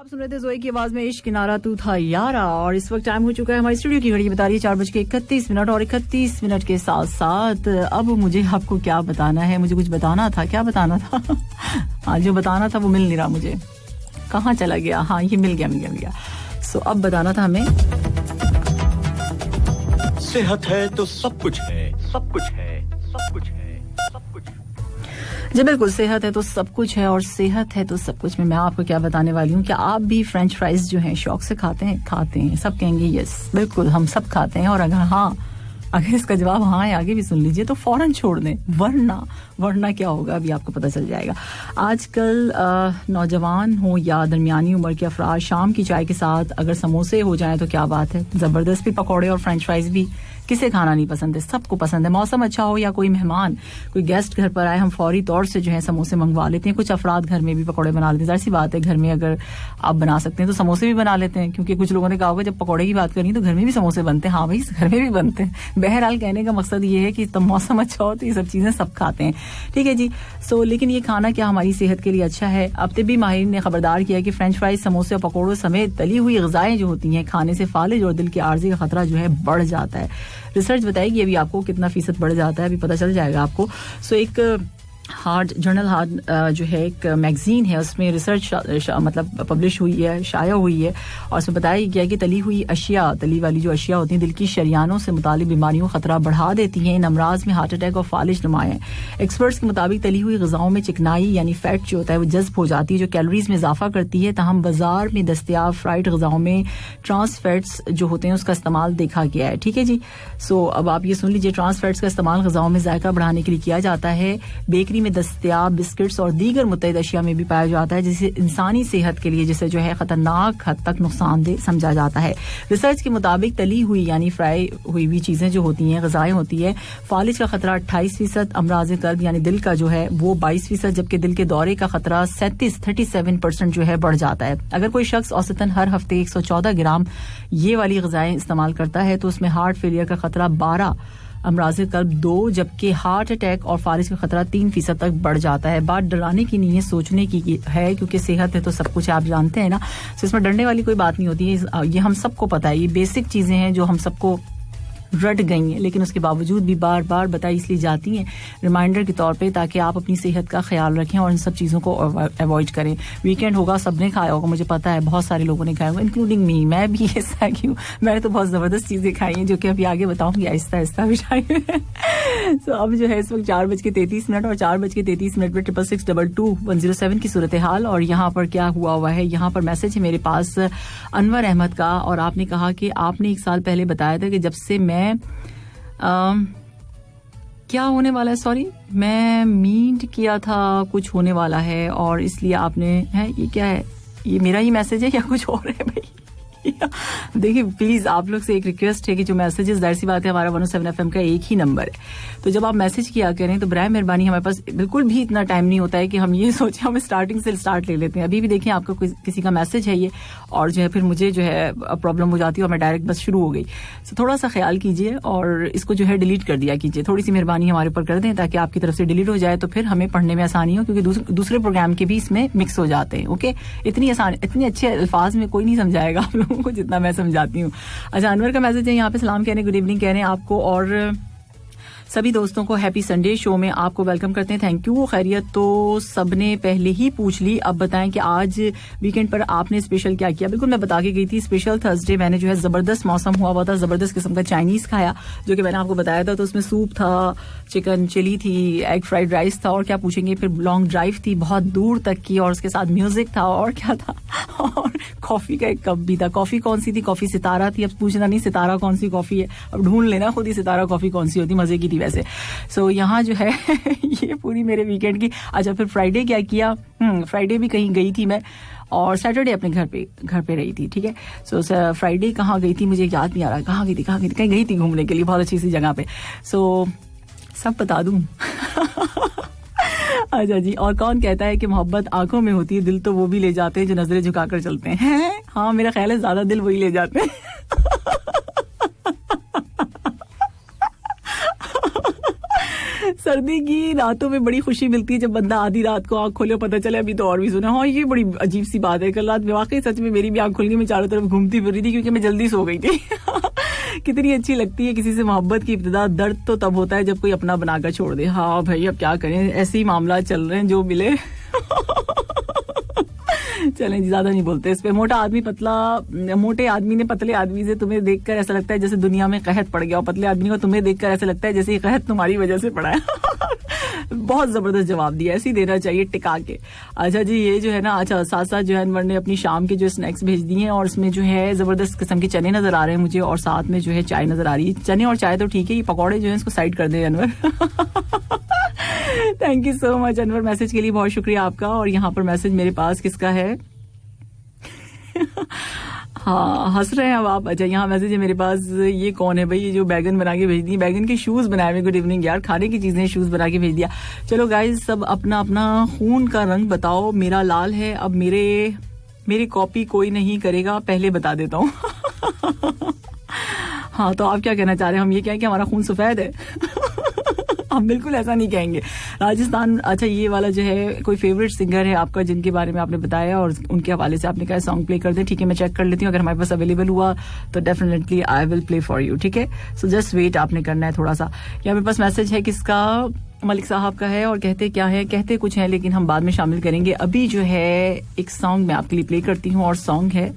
आप सुन रहे थे ज़ोई की आवाज में इश्क किनारा तू था यारा। और इस वक्त टाइम हो चुका है, हमारी स्टूडियो की घड़ी बता रही है 4:31 और 31 मिनट के साथ साथ अब मुझे आपको क्या बताना है। मुझे कुछ बताना था, क्या बताना था? हाँ, जो बताना था वो मिल नहीं रहा मुझे, कहाँ चला गया? हाँ, ये मिल गया। सो अब बताना था हमें, सेहत है तो सब कुछ है, सब कुछ है, सब कुछ है, सब कुछ। जी बिल्कुल, सेहत है तो सब कुछ है और सेहत है तो सब कुछ में मैं आपको क्या बताने वाली हूँ। क्या आप भी फ्रेंच फ्राइज जो हैं शौक से खाते हैं? सब कहेंगे यस, बिल्कुल हम सब खाते हैं। और अगर इसका जवाब हाँ है, आगे भी सुन लीजिए, तो फौरन छोड़ दें, वरना क्या होगा अभी आपको पता चल जाएगा। आजकल नौजवान हो या दरमियानी उम्र के अफराद शाम की चाय के साथ अगर समोसे हो जाएं तो क्या बात है, जबरदस्त। भी पकौड़े और फ्रेंच फ्राइज भी किसे खाना नहीं पसंद है, सबको पसंद है। मौसम अच्छा हो या कोई मेहमान, कोई गेस्ट घर पर आए, हम फौरी तौर से जो है समोसे मंगवा लेते हैं। कुछ अफराद घर में भी पकौड़े बना लेते हैं, जाहिर सी बात है घर में अगर आप बना सकते हैं तो समोसे भी बना लेते हैं, क्योंकि कुछ लोगों ने कहा होगा जब पकौड़े की बात करी तो घर में भी समोसे बनते हैं। हाँ भाई, घर में भी बनते हैं। बहरहाल कहने का मकसद ये है कि तब मौसम अच्छा हो तो ये सब चीजें सब खाते हैं, ठीक है जी। लेकिन ये खाना क्या हमारी सेहत के लिए अच्छा है? अब तिब्बी माहिर ने खबरदार किया कि फ्रेंच फ्राइज, समोसे और पकौड़ों समेत तली हुई ग़िज़ाएं जो होती हैं, खाने से फालिज और दिल की आर्जी का खतरा जो है बढ़ जाता है। रिसर्च बताएगी अभी आपको कितना फीसद बढ़ जाता है, अभी पता चल जाएगा आपको। एक जर्नल हार्ट जो है एक मैगजीन है, उसमें रिसर्च मतलब पब्लिश हुई है, शाया हुई है, और उसमें बताया गया कि तली वाली जो अशिया होती हैं दिल की शरियानों से मुतालिक बीमारियों का खतरा बढ़ा देती हैं। इन अमराज में हार्ट अटैक और फालिज नुमाया है। एक्सपर्ट्स के मुताबिक तली हुई ग़िज़ाओं में चिकनाई यानी फैट जो होता है वो जज्ब हो जाती है, जो कैलोरीज में इजाफा करती है। तहम बाजार में दस्तयाब फ्राइड ग़िज़ाओं में ट्रांस फैट्स जो होते हैं उसका इस्तेमाल देखा गया है, ठीक है जी। अब आप ये सुन लीजिए, ट्रांस फैट्स का इस्तेमाल ग़िज़ाओं में जायका बढ़ाने के लिए किया जाता है। बेकरी में दस्तयाब बिस्किट्स और दीगर मुत्तहिद अशिया में भी पाया जाता है, जिसे इंसानी सेहत के लिए जिसे जो है खतरनाक हद तक नुकसानदेह समझा जाता है। रिसर्च के मुताबिक तली हुई यानी फ्राई हुई चीजें जो होती हैं, ग़िज़ाएं होती है, फालिज का खतरा 28%, अमराज़ क़ल्ब यानी दिल का जो है वो 22%, जबकि दिल के दौरे का खतरा 37% जो है बढ़ जाता है। अगर कोई शख्स औसतन हर हफ्ते 114 ग्राम ये वाली ग़िज़ाएं इस्तेमाल करता है तो उसमें हार्ट फेलियर का खतरा 12, अमराज़ क़ल्ब 2, जबकि हार्ट अटैक और फालिज का खतरा 3% तक बढ़ जाता है। बात डराने की नहीं है, सोचने की है, क्योंकि सेहत है तो सब कुछ आप जानते हैं ना। इसमें डरने वाली कोई बात नहीं होती है, ये हम सबको पता है। ये बेसिक चीजें हैं जो हम सबको रट गई हैं, लेकिन उसके बावजूद भी बार बार बताई इसलिए जाती हैं रिमाइंडर के तौर पे, ताकि आप अपनी सेहत का ख्याल रखें और इन सब चीज़ों को अवॉइड करें। वीकेंड होगा, सबने खाया होगा, मुझे पता है बहुत सारे लोगों ने खाया होगा, इंक्लूडिंग मी। मैं भी ऐसा क्यों, मैंने तो बहुत ज़बरदस्त चीज़ें खाई हैं जो कि अभी आगे बताऊंगी आहिस्ता आहिस्ता विषय। अब जो है इस वक्त 4:33 और 4:33 पर 66622 की सूरत हाल। और यहाँ पर क्या हुआ है, यहाँ पर मैसेज है मेरे पास अनवर अहमद का, और आपने कहा कि आपने 1 साल पहले बताया था कि जब से मैं क्या होने वाला है, सॉरी मैं मीट किया था कुछ होने वाला है, और इसलिए आपने है, ये क्या है, ये मेरा ही मैसेज है या कुछ और है भाई? देखिए प्लीज आप लोग से एक रिक्वेस्ट है कि जो मैसेजेस, जाहिर सी बात है हमारा 107 FM का एक ही नंबर है, तो जब आप मैसेज किया करें तो बराए मेहरबानी, हमारे पास बिल्कुल भी इतना टाइम नहीं होता है कि हम ये सोचें हम स्टार्टिंग से स्टार्ट ले लेते हैं। अभी भी देखिए आपका किसी का मैसेज है ये, और जो है फिर मुझे जो है प्रॉब्लम हो जाती है और मैं डायरेक्ट बस शुरू हो गई। तो थोड़ा सा ख्याल कीजिए और इसको जो है डिलीट कर दिया कीजिए, थोड़ी सी मेहरबानी हमारे ऊपर कर दें ताकि आपकी तरफ से डिलीट हो जाए, तो फिर हमें पढ़ने में आसानी हो, क्योंकि दूसरे प्रोग्राम के भी इसमें मिक्स हो जाते हैं। ओके, इतनी अच्छे अल्फाज में कोई नहीं समझाएगा आप लोगों को जितना मैं समझाती हूँ। अच्छा, अनवर का मैसेज है यहाँ पे, सलाम कह रहे हैं, गुड इवनिंग कह रहे हैं आपको और सभी दोस्तों को। हैप्पी संडे शो में आपको वेलकम करते हैं, थैंक यू। खैरियत तो सबने पहले ही पूछ ली, अब बताएं कि आज वीकेंड पर आपने स्पेशल क्या किया। बिल्कुल मैं बता के गई थी, स्पेशल थर्सडे मैंने जो है जबरदस्त मौसम हुआ था, जबरदस्त किस्म का चाइनीज खाया, जो कि मैंने आपको बताया था। तो उसमें सूप था, चिकन चिली थी, एग फ्राइड राइस था, और क्या पूछेंगे, फिर लॉन्ग ड्राइव थी बहुत दूर तक की, और उसके साथ म्यूजिक था, और क्या था, और कॉफी का एक कप भी था। कॉफी कौन सी थी? कॉफी सितारा थी। अब पूछना नहीं सितारा कौन सी कॉफी है, अब ढूंढ लेना खुद ही सितारा कॉफी कौन सी होती, मजे की थी वैसे। यहाँ जो है ये पूरी मेरे वीकेंड की। अच्छा, फिर फ्राइडे क्या किया, फ्राइडे भी कहीं गई थी मैं, और सैटरडे अपने घर पे रही थी, ठीक है। फ्राइडे कहाँ गई थी मुझे याद नहीं आ रहा, कहाँ गई थी, कहीं गई थी घूमने के लिए बहुत अच्छी सी जगह पे। सब बता दूं। अच्छा जी, और कौन कहता है कि मोहब्बत आंखों में होती है, दिल तो वो भी ले जाते हैं जो नजरें झुकाकर चलते हैं। हाँ, मेरा ख्याल है ज्यादा दिल वही ले जाते हैं। सर्दी की रातों में बड़ी खुशी मिलती है जब बंदा आधी रात को आंख खोले, पता चले अभी तो और भी सोना। हाँ, ये बड़ी अजीब सी बात है। कल रात में वाकई सच में मेरी भी आंख खुल गई, मैं चारों तरफ घूमती फिर रही थी क्योंकि मैं जल्दी सो गई थी। कितनी अच्छी लगती है किसी से मोहब्बत की इब्तिदा। दर्द तो तब होता है जब कोई अपना बनाकर छोड़ दे। हाँ भाई, अब क्या करें, ऐसे ही मामला चल रहे हैं, जो मिले। चलें जी, ज्यादा नहीं बोलते इस पे। मोटे आदमी ने पतले आदमी से तुम्हें देखकर ऐसा लगता है जैसे दुनिया में कहत पड़ गया, और पतले आदमी को तुम्हें देखकर ऐसा लगता है जैसे कहत तुम्हारी वजह से पड़ा है। बहुत जबरदस्त जवाब दिया, ऐसे ही देना चाहिए टिका के। अच्छा जी, ये जो है ना, अच्छा साथ साथ जो है अनवर ने अपनी शाम के जो स्नैक्स भेज दिए हैं, और इसमें जो है जबरदस्त किस्म के चने नजर आ रहे हैं मुझे, और साथ में जो है चाय नजर आ रही है। चने और चाय तो ठीक है, ये पकौड़े जो है इसको साइड कर दे Anwar. Thank you so much Anwar, message के लिए बहुत शुक्रिया आपका। और यहाँ पर मैसेज मेरे पास किसका है? हाँ, हंस रहे हैं अब आप। अच्छा, यहाँ मैसेज है मेरे पास। ये कौन है भाई? ये जो बैगन बना के भेज दी, बैगन के शूज बनाए हुए। गुड इवनिंग यार, खाने की चीजें शूज बना के भेज दिया। चलो गाइस, सब अपना अपना खून का रंग बताओ। मेरा लाल है, अब मेरी कॉपी कोई नहीं करेगा, पहले बता देता हूँ। हाँ, तो आप क्या कहना चाह रहे हैं? हम ये कहें कि हमारा खून सफेद है? हम बिल्कुल ऐसा नहीं कहेंगे। राजस्थान, अच्छा ये वाला जो है, कोई फेवरेट सिंगर है आपका जिनके बारे में आपने बताया और उनके हवाले से आपने कहा सॉन्ग प्ले कर दें? ठीक है, मैं चेक कर लेती हूँ, अगर हमारे पास अवेलेबल हुआ तो definitely I will play for you. ठीक है, सो जस्ट वेट, आपने करना है थोड़ा सा। यहाँ मेरे पास मैसेज है किसका? मलिक साहब का है, और कहते क्या है, कहते कुछ है लेकिन हम बाद में शामिल करेंगे। अभी जो है एक सॉन्ग मैं आपके लिए प्ले करती हूँ, और सॉन्ग है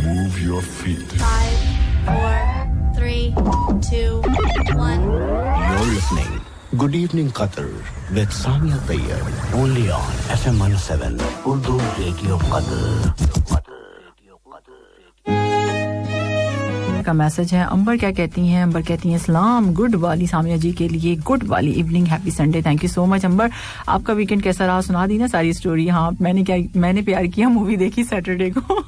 Move your feet. 5, 4, 3, 2, 1. You're listening. Good evening, Qatar, with Samia Tayyar, only on FM 107, Urdu Radio Qatar. का मैसेज है। अंबर क्या कहती हैं? अंबर कहती हैं सलाम गुड वाली सामिया जी के लिए, गुड वाली evening, happy Sunday. Thank you so much Ambar. आपका वीकेंड कैसा रहा? सुना दी ना सारी स्टोरी। हाँ, मैंने प्यार किया मूवी देखी सैटरडे को।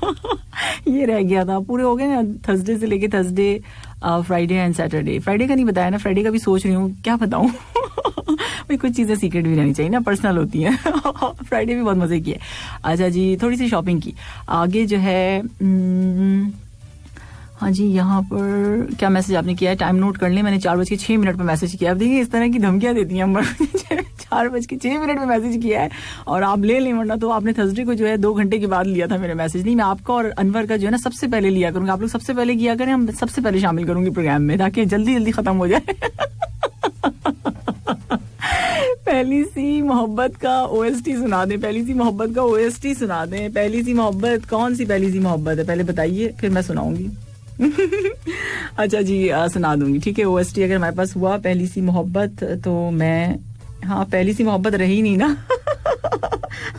ये रह गया था, पूरे हो गए ना, थर्सडे से लेके Thursday, Friday and Saturday. Friday का नहीं बताया ना, फ्राइडे का भी सोच रही हूँ, क्या बताऊँ। भाई कुछ चीजें सीक्रेट भी रहनी चाहिए ना, पर्सनल होती हैं। फ्राइडे भी बहुत मजे की है। अच्छा जी, थोड़ी सी शॉपिंग की। आगे जो है हाँ जी, यहाँ पर क्या मैसेज आपने किया है? टाइम नोट कर लें, मैंने 4:06 पर मैसेज किया। अब देखिए इस तरह की धमकियां देती हैं अंबर। 4:06 पे मैसेज किया है, और आप ले लें, वरना तो आपने थर्सडे को जो है 2 घंटे के बाद लिया था मेरा मैसेज। नहीं, मैं आपका और अनवर का जो है ना सबसे पहले लिया करूंगा। आप लोग सबसे पहले किया करें, हम सबसे पहले शामिल करूंगी प्रोग्राम में, ताकि जल्दी जल्दी खत्म हो जाए। पहली सी मोहब्बत का OST सुना दें, पहली सी मोहब्बत का OST सुना दें। पहली सी मोहब्बत, कौन सी पहली सी मोहब्बत है, पहले बताइए, फिर मैं सुनाऊंगी। अच्छा जी, सुना दूंगी, ठीक है। OST अगर हमारे पास हुआ पहली सी मोहब्बत, तो मैं, हाँ पहली सी मोहब्बत रही नहीं ना।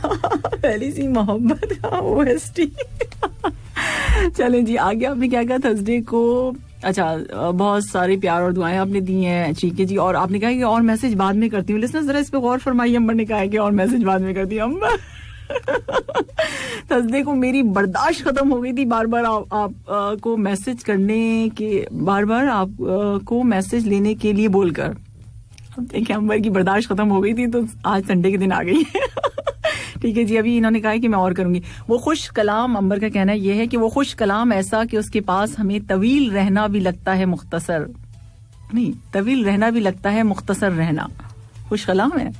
पहली सी मोहब्बत का OST। चलें जी, आगे आपने क्या कहा थर्सडे को? अच्छा, बहुत सारे प्यार और दुआएं आपने दी हैं, ठीक है जी। और आपने कहा कि और मैसेज बाद में करती हूँ। लिसनर जरा इस पे गौर फरमाइए। अंबर ने कहा है कि और मैसेज बाद में करती हूँ। अंबर थर्सडे को मेरी बर्दाश्त खत्म हो गई थी, बार बार आप को मैसेज करने के, बार बार आप को मैसेज लेने के लिए बोलकर। अब देखिए, अंबर की बर्दाश्त खत्म हो गई थी, तो आज संडे के दिन आ गई। ठीक है जी, अभी इन्होंने कहा है कि मैं और करूंगी। वो खुश कलाम, अंबर का कहना यह है कि वो खुश कलाम ऐसा कि उसके पास हमें तवील रहना भी लगता है मुख्तसर, नहीं तवील रहना भी लगता है मुख्तसर रहना। खुश कलाम है।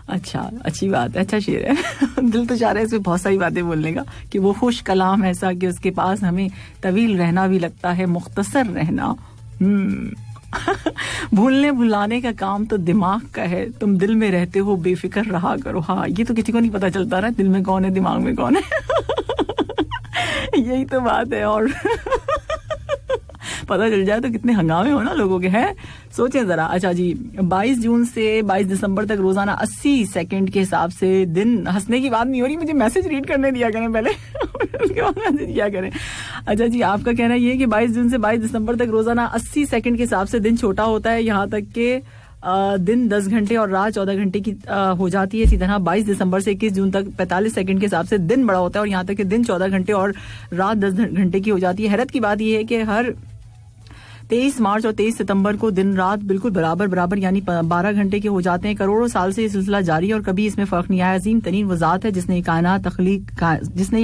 अच्छा, अच्छी बात है, अच्छा शेर है। दिल तो चाह रहा है इसमें बहुत सारी बातें बोलने का, कि वो खुश कलाम ऐसा कि उसके पास हमें तवील रहना भी लगता है मुख्तसर रहना। भूलने भुलाने का काम तो दिमाग का है, तुम दिल में रहते हो बेफिक्र रहा करो। हाँ, ये तो किसी को नहीं पता चलता ना, दिल में कौन है दिमाग में कौन है। यही तो बात है, और पता चल जाए तो कितने हंगामे हो ना लोगों के, हैं, सोचें जरा। अच्छा जी, 22 जून से 22 दिसंबर तक रोजाना 80 सेकंड के हिसाब से दिन, हंसने की बात नहीं हो रही, मुझे मैसेज रीड करने दिया करें पहले, उसके बाद मैसेज किया करें। अच्छा जी, आपका कहना ये है कि 22 जून से 22 दिसंबर तक रोजाना 80 सेकंड के हिसाब से दिन छोटा होता है, यहाँ तक के दिन 10 घंटे और रात 14 घंटे की हो जाती है। इसी तरह 22 दिसंबर से 21 जून तक 45 सेकंड के हिसाब से दिन बड़ा होता है, और यहाँ तक कि दिन 14 घंटे और रात 10 घंटे की हो जाती है। हैरत की बात यह है कि हर 23 मार्च और 23 सितंबर को दिन रात बिल्कुल बराबर यानी 12 घंटे के हो जाते हैं। करोड़ों साल से ये सिलसिला जारी है और कभी इसमें फर्क नहीं आया। अजीम तरीन वो ज़ात है जिसने ये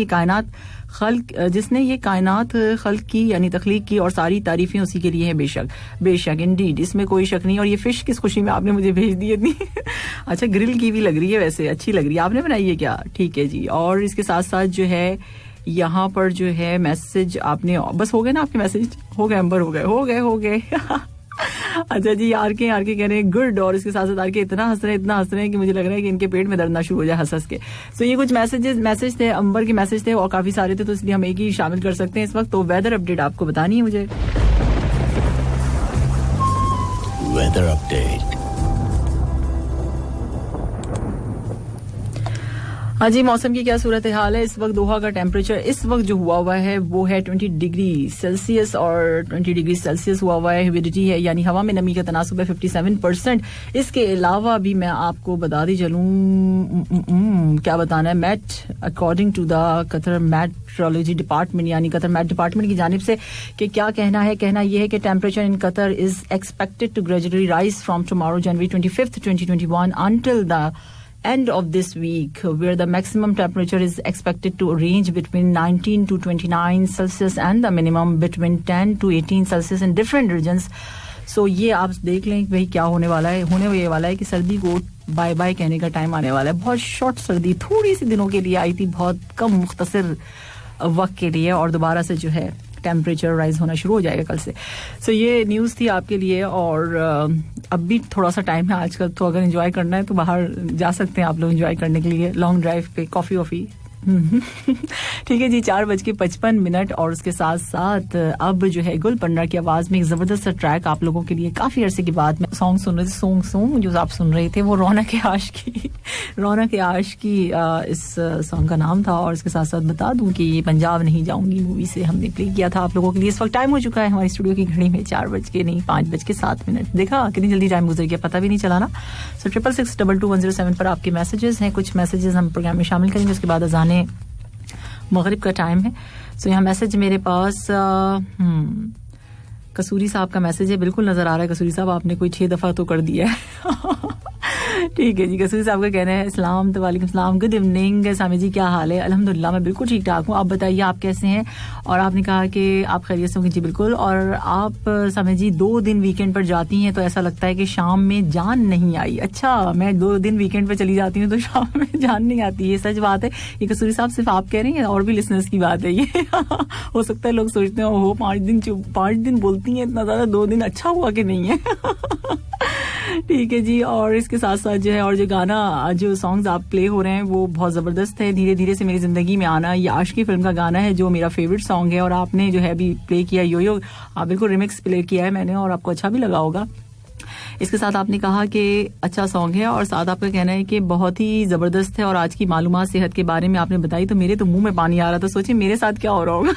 कायनात खल्क की यानी तख्लीक की और सारी तारीफें उसी के लिए हैं। बेशक इंडीड, इसमें कोई शक नहीं। और ये फिश किस खुशी में आपने मुझे भेज दी इतनी अच्छा, ग्रिल की भी लग रही है, वैसे अच्छी लग रही है। आपने बनाई है क्या? ठीक है जी। और इसके साथ साथ जो है यहाँ पर जो है मैसेज आपने, बस हो गए ना आपके मैसेज? हो गए अंबर, हो गए अच्छा जी, आर के कह रहे हैं गुड। और इसके साथ साथ आर के इतना हंस रहे हैं कि मुझे लग रहा है कि इनके पेट में दर्द ना शुरू हो जाए हंस के। तो ये कुछ मैसेज थे, अंबर के मैसेज थे और काफी सारे थे, तो इसलिए हम एक ही शामिल कर सकते हैं इस वक्त। तो वेदर अपडेट आपको बतानी है मुझे। Weather update. हाँ जी, मौसम की क्या सूरत हाल है इस वक्त? दोहा का टेम्परेचर इस वक्त जो हुआ है वो है 20 डिग्री सेल्सियस और 20 डिग्री सेल्सियस हुआ है। ह्यूमिडिटी है यानी हवा में नमी का तनासुब है 57%। इसके अलावा भी मैं आपको बताती चलूं, क्या बताना है, met according to the Qatar meteorology department यानी कतर मेट डिपार्टमेंट की जानिब से कि क्या कहना यह है कि temperature in Qatar is expected to gradually rise from tomorrow January 25, 2021 until the end of this week, where the maximum temperature is expected to range between 19 to 29 Celsius and the minimum between 10 to 18 Celsius in different regions. So ये आप देख लें भाई क्या होने वाला है कि सर्दी को बाय बाय कहने का टाइम आने वाला है। बहुत शॉर्ट सर्दी थोड़ी सी दिनों के लिए आई थी, बहुत कम मुख्तसर वक्त के लिए, और दोबारा से जो है टेम्परेचर राइज होना शुरू हो जाएगा कल से। सो ये न्यूज़ थी आपके लिए। और अब भी थोड़ा सा टाइम है आजकल, तो अगर एंजॉय करना है तो बाहर जा सकते हैं आप लोग एंजॉय करने के लिए, लॉन्ग ड्राइव पे, कॉफी वॉफी। ठीक है जी, 4:55 और उसके साथ साथ अब जो है गुल पंडा की आवाज में एक जबरदस्त ट्रैक आप लोगों के लिए काफी अरसे के बाद में सॉन्ग सुन रहे थे। सॉन्ग जो आप सुन रहे थे वो रौनक आशिकी इस सॉन्ग का नाम था। और इसके साथ साथ बता दूं कि ये पंजाब नहीं जाऊंगी मूवी से हमने प्ले किया था आप लोगों के लिए। इस वक्त टाइम हो चुका है हमारी स्टूडियो की घड़ी में 5:07 देखा कितनी जल्दी टाइम गुजर गया, पता भी नहीं चला ना। सो 66622107 पर आपके मैसेजेस हैं, कुछ मैसेजेस हम प्रोग्राम में शामिल करेंगे, उसके बाद अज़ाने मगरिब का टाइम है। सो यहाँ मैसेज मेरे पास कसूरी साहब का मैसेज है, बिल्कुल नजर आ रहा है कसूरी साहब आपने कोई 6 दफा तो कर दिया है। ठीक है जी, कसूरी साहब का कहना है अस्सलाम तो वालेकुम सलाम, गुड इवनिंग सामी जी, क्या हाल है? अल्हम्दुलिल्लाह मैं बिल्कुल ठीक ठाक हूँ, आप बताइए आप कैसे हैं? और आपने कहा कि आप खैरियत से होंगे। जी बिल्कुल। और आप सामी जी 2 दिन वीकेंड पर जाती हैं तो ऐसा लगता है कि शाम में जान नहीं आई। अच्छा, मैं 2 दिन वीकेंड पर चली जाती हूँ तो शाम में जान नहीं आती, ये सच बात है? ये कसूरी साहब सिर्फ आप कह रही हैं और भी लिसनर्स की बात है ये? हो सकता है लोग सोचते हैं हो 5 दिन बोलती हैं इतना ज्यादा, 2 दिन अच्छा हुआ कि नहीं है? ठीक है जी। और इसके साथ साथ जो है और जो सॉन्ग्स आप प्ले हो रहे हैं वो बहुत जबरदस्त है। धीरे धीरे से मेरी जिंदगी में आना, ये आशिकी फिल्म का गाना है जो मेरा फेवरेट सॉन्ग है। और आपने जो है अभी प्ले किया यो आप बिल्कुल रिमिक्स प्ले किया है मैंने और आपको अच्छा भी लगा होगा। इसके साथ आपने कहा कि अच्छा सॉन्ग है और साथ आपका कहना है कि बहुत ही जबरदस्त है और आज की मालूमात सेहत के बारे में आपने बताई तो मेरे तो मुंह में पानी आ रहा था। सोचिए मेरे साथ क्या हो रहा होगा।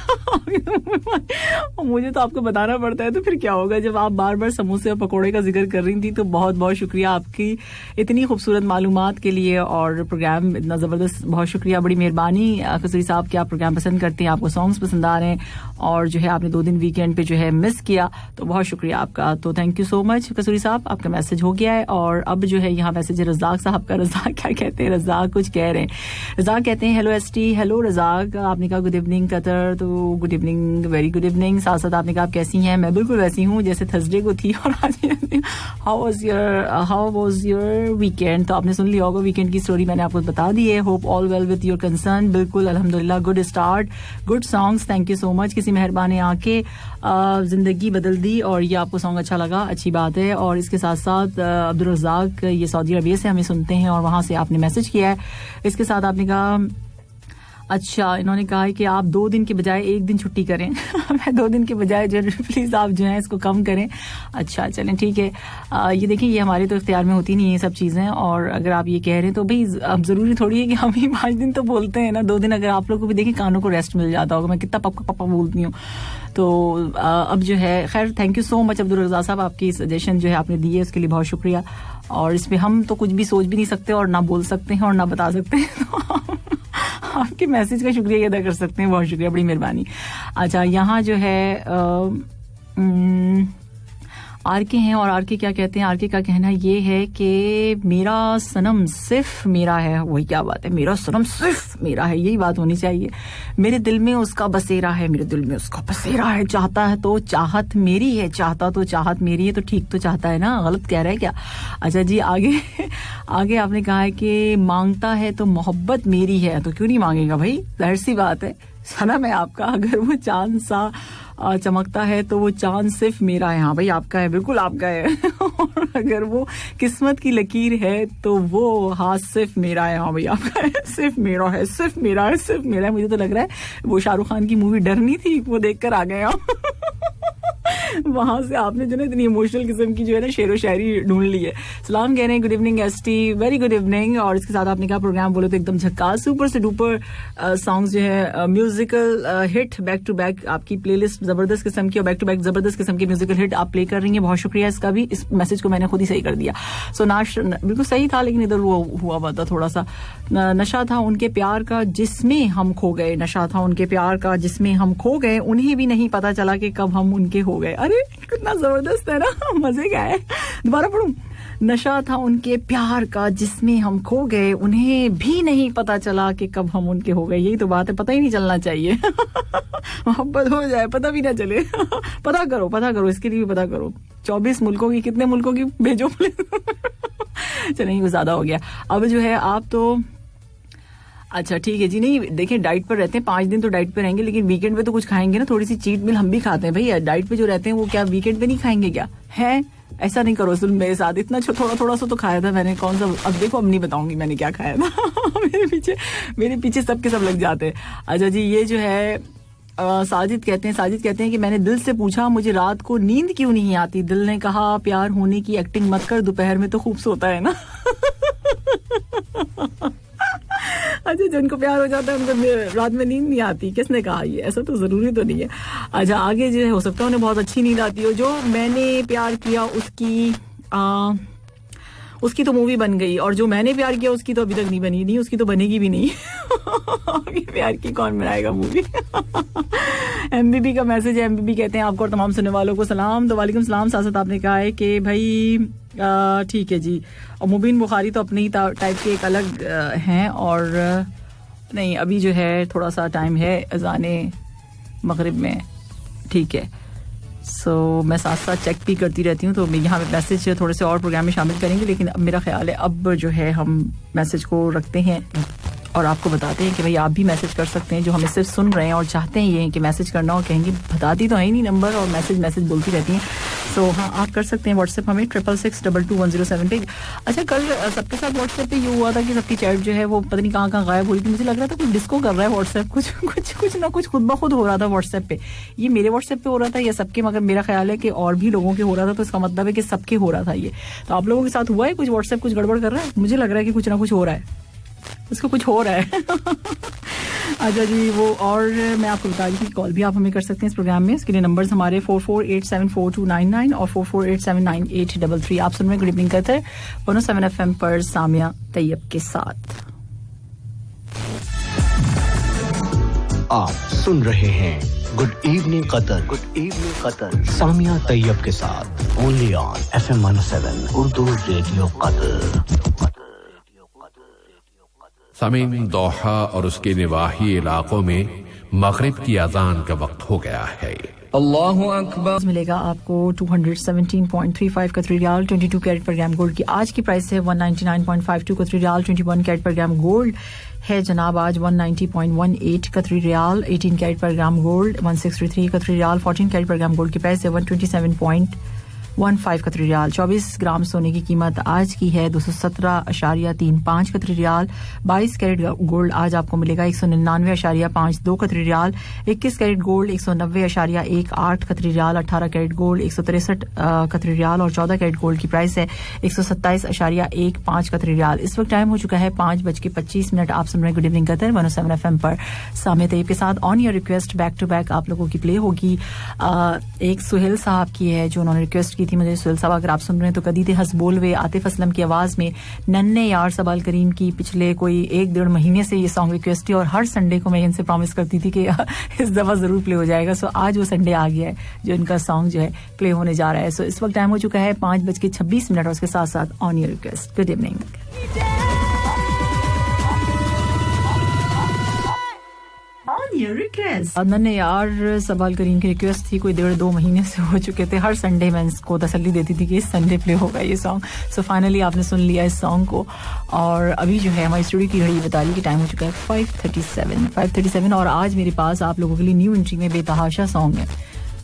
मुझे तो आपको बताना पड़ता है तो फिर क्या होगा। जब आप बार बार समोसे और पकौड़े का जिक्र कर रही थी तो बहुत बहुत शुक्रिया आपकी इतनी खूबसूरत मालूमात के लिए और प्रोग्राम इतना जबरदस्त, बहुत शुक्रिया, बड़ी मेहरबानी कसूरी साहब कि आप प्रोग्राम पसंद करते हैं, आपको सॉन्ग्स पसंद आ रहे हैं और जो है आपने 2 दिन वीकेंड पे जो है मिस किया तो बहुत शुक्रिया आपका। तो थैंक यू सो मच कसूरी साहब, आपका मैसेज हो गया है। और अब जो है यहाँ मैसेज है रज़ाक साहब का। रज़ाक क्या कहते हैं? रज़ाक कुछ कह रहे हैं। रज़ाक कहते हैं हेलो एसटी। हेलो रज़ाक, आपने कहा गुड इवनिंग कतर, तो good evening, very good evening. साथ साथ आपने कहा आप कैसी हैं? मैं बिल्कुल वैसी हूँ जैसे थर्सडे को थी। और आज हाउ वाज योर वीकेंड? तो आपने सुन लिया होगा वीकेंड की स्टोरी, मैंने आपको बता दी है। Hope all well with your concern. बिल्कुल अल्हम्दुलिल्लाह, good start, good songs, thank you so much. किसी मेहरबान ने आके जिंदगी बदल दी और ये आपको सॉन्ग अच्छा लगा, अच्छी बात है। और इसके साथ साथ अब्दुल रज़ाक ये सऊदी अरबिया से हमें सुनते हैं और वहां से आपने मैसेज किया है। इसके साथ आपने कहा अच्छा, इन्होंने कहा है कि आप 2 दिन के बजाय 1 दिन छुट्टी करें। मैं 2 दिन के बजाय जो प्लीज आप जो है इसको कम करें। अच्छा चलें ठीक है। ये देखिए ये हमारे तो इख्तियार में होती नहीं ये सब चीजें, और अगर आप ये कह रहे हैं तो भाई अब जरूरी थोड़ी है कि हम ही 5 दिन तो बोलते हैं ना। 2 दिन अगर आप लोग को भी देखिए कानों को रेस्ट मिल जाता होगा। मैं कितना पापा बोलती हूँ। तो अब जो है खैर thank you so much Abdul Razaq साहब, आपकी सजेशन जो है आपने दी है उसके लिए बहुत शुक्रिया। और इसमें हम तो कुछ भी सोच भी नहीं सकते और ना बोल सकते हैं और ना बता सकते हैं। तो आपके मैसेज का शुक्रिया अदा कर सकते हैं, बहुत शुक्रिया, बड़ी मेहरबानी। अच्छा यहाँ जो है आरके हैं और आरके क्या कहते हैं. आरके का कहना ये है कि मेरा सनम सिर्फ मेरा है. वही क्या बात है, मेरा सनम सिर्फ मेरा है, यही बात होनी चाहिए. मेरे दिल में उसका बसेरा है, मेरे दिल में उसका बसेरा है. चाहता है तो चाहत मेरी है, चाहता तो चाहत मेरी है. तो ठीक तो चाहता है ना, गलत कह रहा है क्या? अच्छा जी, आगे आपने कहा है कि मांगता है तो मोहब्बत मेरी है. तो क्यों नहीं मांगेगा भाई, जाहिर सी बात है. सनम है आपका. अगर वो चांद सा चमकता है तो वो चांद सिर्फ मेरा है. हाँ भाई, आपका है, बिल्कुल आपका है. और अगर वो किस्मत की लकीर है तो वो हाथ सिर्फ मेरा है. हाँ भाई, आपका है, सिर्फ मेरा है, सिर्फ मेरा है, सिर्फ मेरा है. मुझे तो लग रहा है वो शाहरुख खान की मूवी डरनी थी, वो देखकर आ गए आप. वहां से आपने जो है इतनी इमोशनल किस्म की जो है ना शेरो शायरी ढूंढ ली है. सलाम कह रहे हैं, good evening ST, very good evening. और इसके साथ आपने क्या प्रोग्राम बोले तो एकदम झक्कास सुपर से डुपर सॉन्ग्स जो है musical hit back to back. आपकी प्लेलिस्ट जबरदस्त किस्म की और बैक टू बैक जबरदस्त किस्म की म्यूजिकल हिट आप प्ले कर रही हैं. बहुत शुक्रिया इसका भी. इस मैसेज को मैंने खुद ही सही कर दिया. सो नाश बिल्कुल सही था, लेकिन इधर हुआ था थोड़ा सा. नशा था उनके प्यार का जिसमें हम खो गए. नशा था उनके प्यार का जिसमें हम खो गए, उन्हें भी नहीं पता चला कि कब हम उनके हो गए. अरे कितना जबरदस्त है ना, मजे का है. दोबारा पढ़ूं. नशा था उनके प्यार का जिसमें हम खो गए, उन्हें भी नहीं पता चला कि कब हम उनके हो गए. यही तो बात है, पता ही नहीं चलना चाहिए. मोहब्बत हो जाए पता भी ना चले. पता करो, इसके लिए भी पता करो. 24 मुल्कों की, कितने मुल्कों की भेजो. चलिए, कुछ ज्यादा हो गया. अब जो है आप तो अच्छा ठीक है जी. नहीं देखिए, डाइट पर रहते हैं, 5 दिन तो डाइट पे रहेंगे, लेकिन वीकेंड पे तो कुछ खाएंगे ना. थोड़ी सी चीट मील हम भी खाते हैं भाई. डाइट पे जो रहते हैं वो क्या वीकेंड पे नहीं खाएंगे क्या? है ऐसा नहीं करो सुन मेरे साथ. इतना थोड़ा सा तो खाया था मैंने. कौन सा? अब देखो, अब नहीं बताऊंगी मैंने क्या खाया था. मेरे पीछे सबके सब लग जाते हैं. अच्छा जी, ये जो है साजिद कहते हैं कि मैंने दिल से पूछा मुझे रात को नींद क्यों नहीं आती. दिल ने कहा प्यार होने की एक्टिंग मत कर, दोपहर में तो खूब सोता है ना. अच्छा, जिनको प्यार हो जाता है उनको रात में नींद नहीं आती. किसने कहा ये? ऐसा तो जरूरी तो नहीं है. अच्छा, आगे जो है हो सकता है उन्हें बहुत अच्छी नींद आती हो. जो मैंने प्यार किया उसकी तो मूवी बन गई, और जो मैंने प्यार किया उसकी तो अभी तक नहीं बनी. नहीं, उसकी तो बनेगी भी नहीं. प्यार की कौन बनाएगा मूवी. एमबीबी का मैसेज है. एमबीबी कहते हैं आपको और तमाम सुनने वालों को सलाम. तो वालेकुम सलाम. साथ आपने कहा है कि भाई ठीक है जी. और मुबीन बुखारी तो अपने ही टाइप के एक अलग हैं. और नहीं, अभी जो है थोड़ा सा टाइम है अज़ाने मगरिब में. ठीक है. सो मैं साथ साथ चेक भी करती रहती हूँ. तो यहाँ पे मैसेज थोड़े से और प्रोग्राम में शामिल करेंगे, लेकिन अब मेरा ख्याल है अब जो है हम मैसेज को रखते हैं और आपको बताते हैं कि भाई आप भी मैसेज कर सकते हैं जो हमें सिर्फ सुन रहे हैं और चाहते हैं ये कि मैसेज करना. और कहेंगे बताती तो है ही नहीं नंबर, और मैसेज बोलती रहती हैं. सो हाँ, आप कर सकते हैं व्हाट्सएप हमें 66622107 पे. अच्छा, कल सबके साथ व्हाट्सएप पे ये हुआ था कि सबकी चैट जो है वो पता नहीं कहाँ गायब हो रही थी. मुझे लग रहा था कुछ डिस्को कर रहा है व्हाट्सएप. कुछ ना कुछ खुद ब खुद हो रहा था व्हाट्सएप पे. ये मेरे व्हाट्सएप पे हो रहा था या सबके? मगर मेरा ख्याल है कि और भी लोगों के हो रहा था, तो इसका मतलब है कि सबके हो रहा था ये. तो आप लोगों के साथ हुआ है कुछ? व्हाट्सएप कुछ गड़बड़ कर रहा है? मुझे लग रहा है कि कुछ ना कुछ हो रहा है, उसको कुछ हो रहा है. अच्छा जी, वो और मैं आपको बता दी थी कॉल भी आप हमें कर सकते हैं इस प्रोग्राम में. इसके लिए नंबर्स हमारे 44874299 और 44879833. आप सुन रहे गुड इवनिंग कतर 107 FM पर सामिया तैयब के साथ. आप सुन रहे हैं good evening Qatar Samia Tayyab के साथ only on FM 107 Urdu radio Qatar. Sameem Doha और उसके निवाही इलाकों में मगरिब की अजान का वक्त हो गया है. अल्लाहु अकबर. मिलेगा आपको 217.35 कतरी रियाल 22 कैरेट पर ग्राम गोल्ड की आज की प्राइस है 199.52 कतरी रियाल. 21 कैरेट पर ग्राम गोल्ड है जनाब आज 190.18 कतरी रियाल. 18 कैरेट पर ग्राम गोल्ड 163 कतरी रियाल. 14 कैरेट पर ग्राम गोल्ड की प्राइस है 127.15 कतरी रियाल. 24 ग्राम सोने की कीमत आज की है 217.35 कतरी रियाल. 22 कैरेट गोल्ड आज आपको मिलेगा 199.52 कतरी रियाल. 21 कैरेट गोल्ड 190.18 कतरी रियाल. 18 कैरेट गोल्ड 163 कतरी रियाल. और 14 कैरेट गोल्ड की प्राइस है 127.15 कतरी रियाल. इस वक्त टाइम हो चुका है 5:25. आप सुन रहे हैं गुड इवनिंग कतर 107 FM पर सामिया तैयब के साथ. On your request back to back आप लोगों की प्ले होगी. एक सुहेल साहब की है जो उन्होंने रिक्वेस्ट की थी मुझे सुहेल साहब, अगर आप सुन रहे हैं तो कदी थे हंस बोलवे आतिफ असलम की आवाज में नन्हे यार सबाल करीम की पिछले कोई 1-1.5 महीने से ये सॉन्ग रिक्वेस्ट थी और हर संडे को मैं इनसे प्रॉमिस करती थी कि इस दफा जरूर प्ले हो जाएगा. सो आज वो संडे आ गया है जो इनका सॉन्ग जो है प्ले होने जा रहा है. सो इस वक्त टाइम हो चुका है 5:26 और उसके साथ साथ on your request. Good evening. नन्हे यार सवाल करीम की रिक्वेस्ट थी, कोई 1.5-2 महीने से हो चुके थे. हर संडे मैं इसको तसल्ली देती थी कि इस संडे प्ले होगा ये सॉन्ग. सो फाइनली आपने सुन लिया इस सॉन्ग को और अभी जो है हमारी स्टूडियो की घड़ी बता रही है कि टाइम हो चुका है 5:37 और आज मेरे पास आप लोगों के लिए न्यू एंट्री में बेतहाशा सॉन्ग है.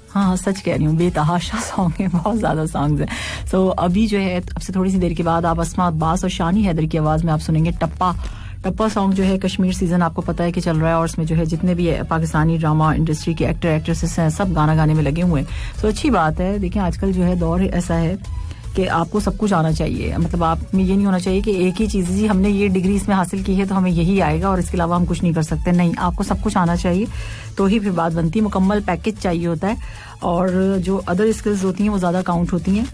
हाँ सच कह रही हूँ, बेतहाशा सॉन्ग है, बहुत ज्यादा सॉन्ग्स हैं. सो अभी जो है अब से थोड़ी सी देर के बाद आप अस्मा अब्बास और शानी हैदर की आवाज में आप सुनेंगे टप्पा सॉन्ग जो है. कश्मीर सीजन आपको पता है कि चल रहा है और उसमें जो है जितने भी पाकिस्तानी ड्रामा इंडस्ट्री के एक्टर एक्ट्रेसेस हैं सब गाना गाने में लगे हुए हैं. तो अच्छी बात है. देखिए आजकल जो है दौर ऐसा है कि आपको सब कुछ आना चाहिए. मतलब आप में ये नहीं होना चाहिए कि एक ही चीज़ जी हमने ये डिग्री इसमें हासिल की है तो हमें यही आएगा और इसके अलावा हम कुछ नहीं कर सकते. नहीं, आपको सब कुछ आना चाहिए तो ही फिर बात बनती है. मुकम्मल पैकेज चाहिए होता है और जो अदर स्किल्स होती हैं वो ज़्यादा काउंट होती हैं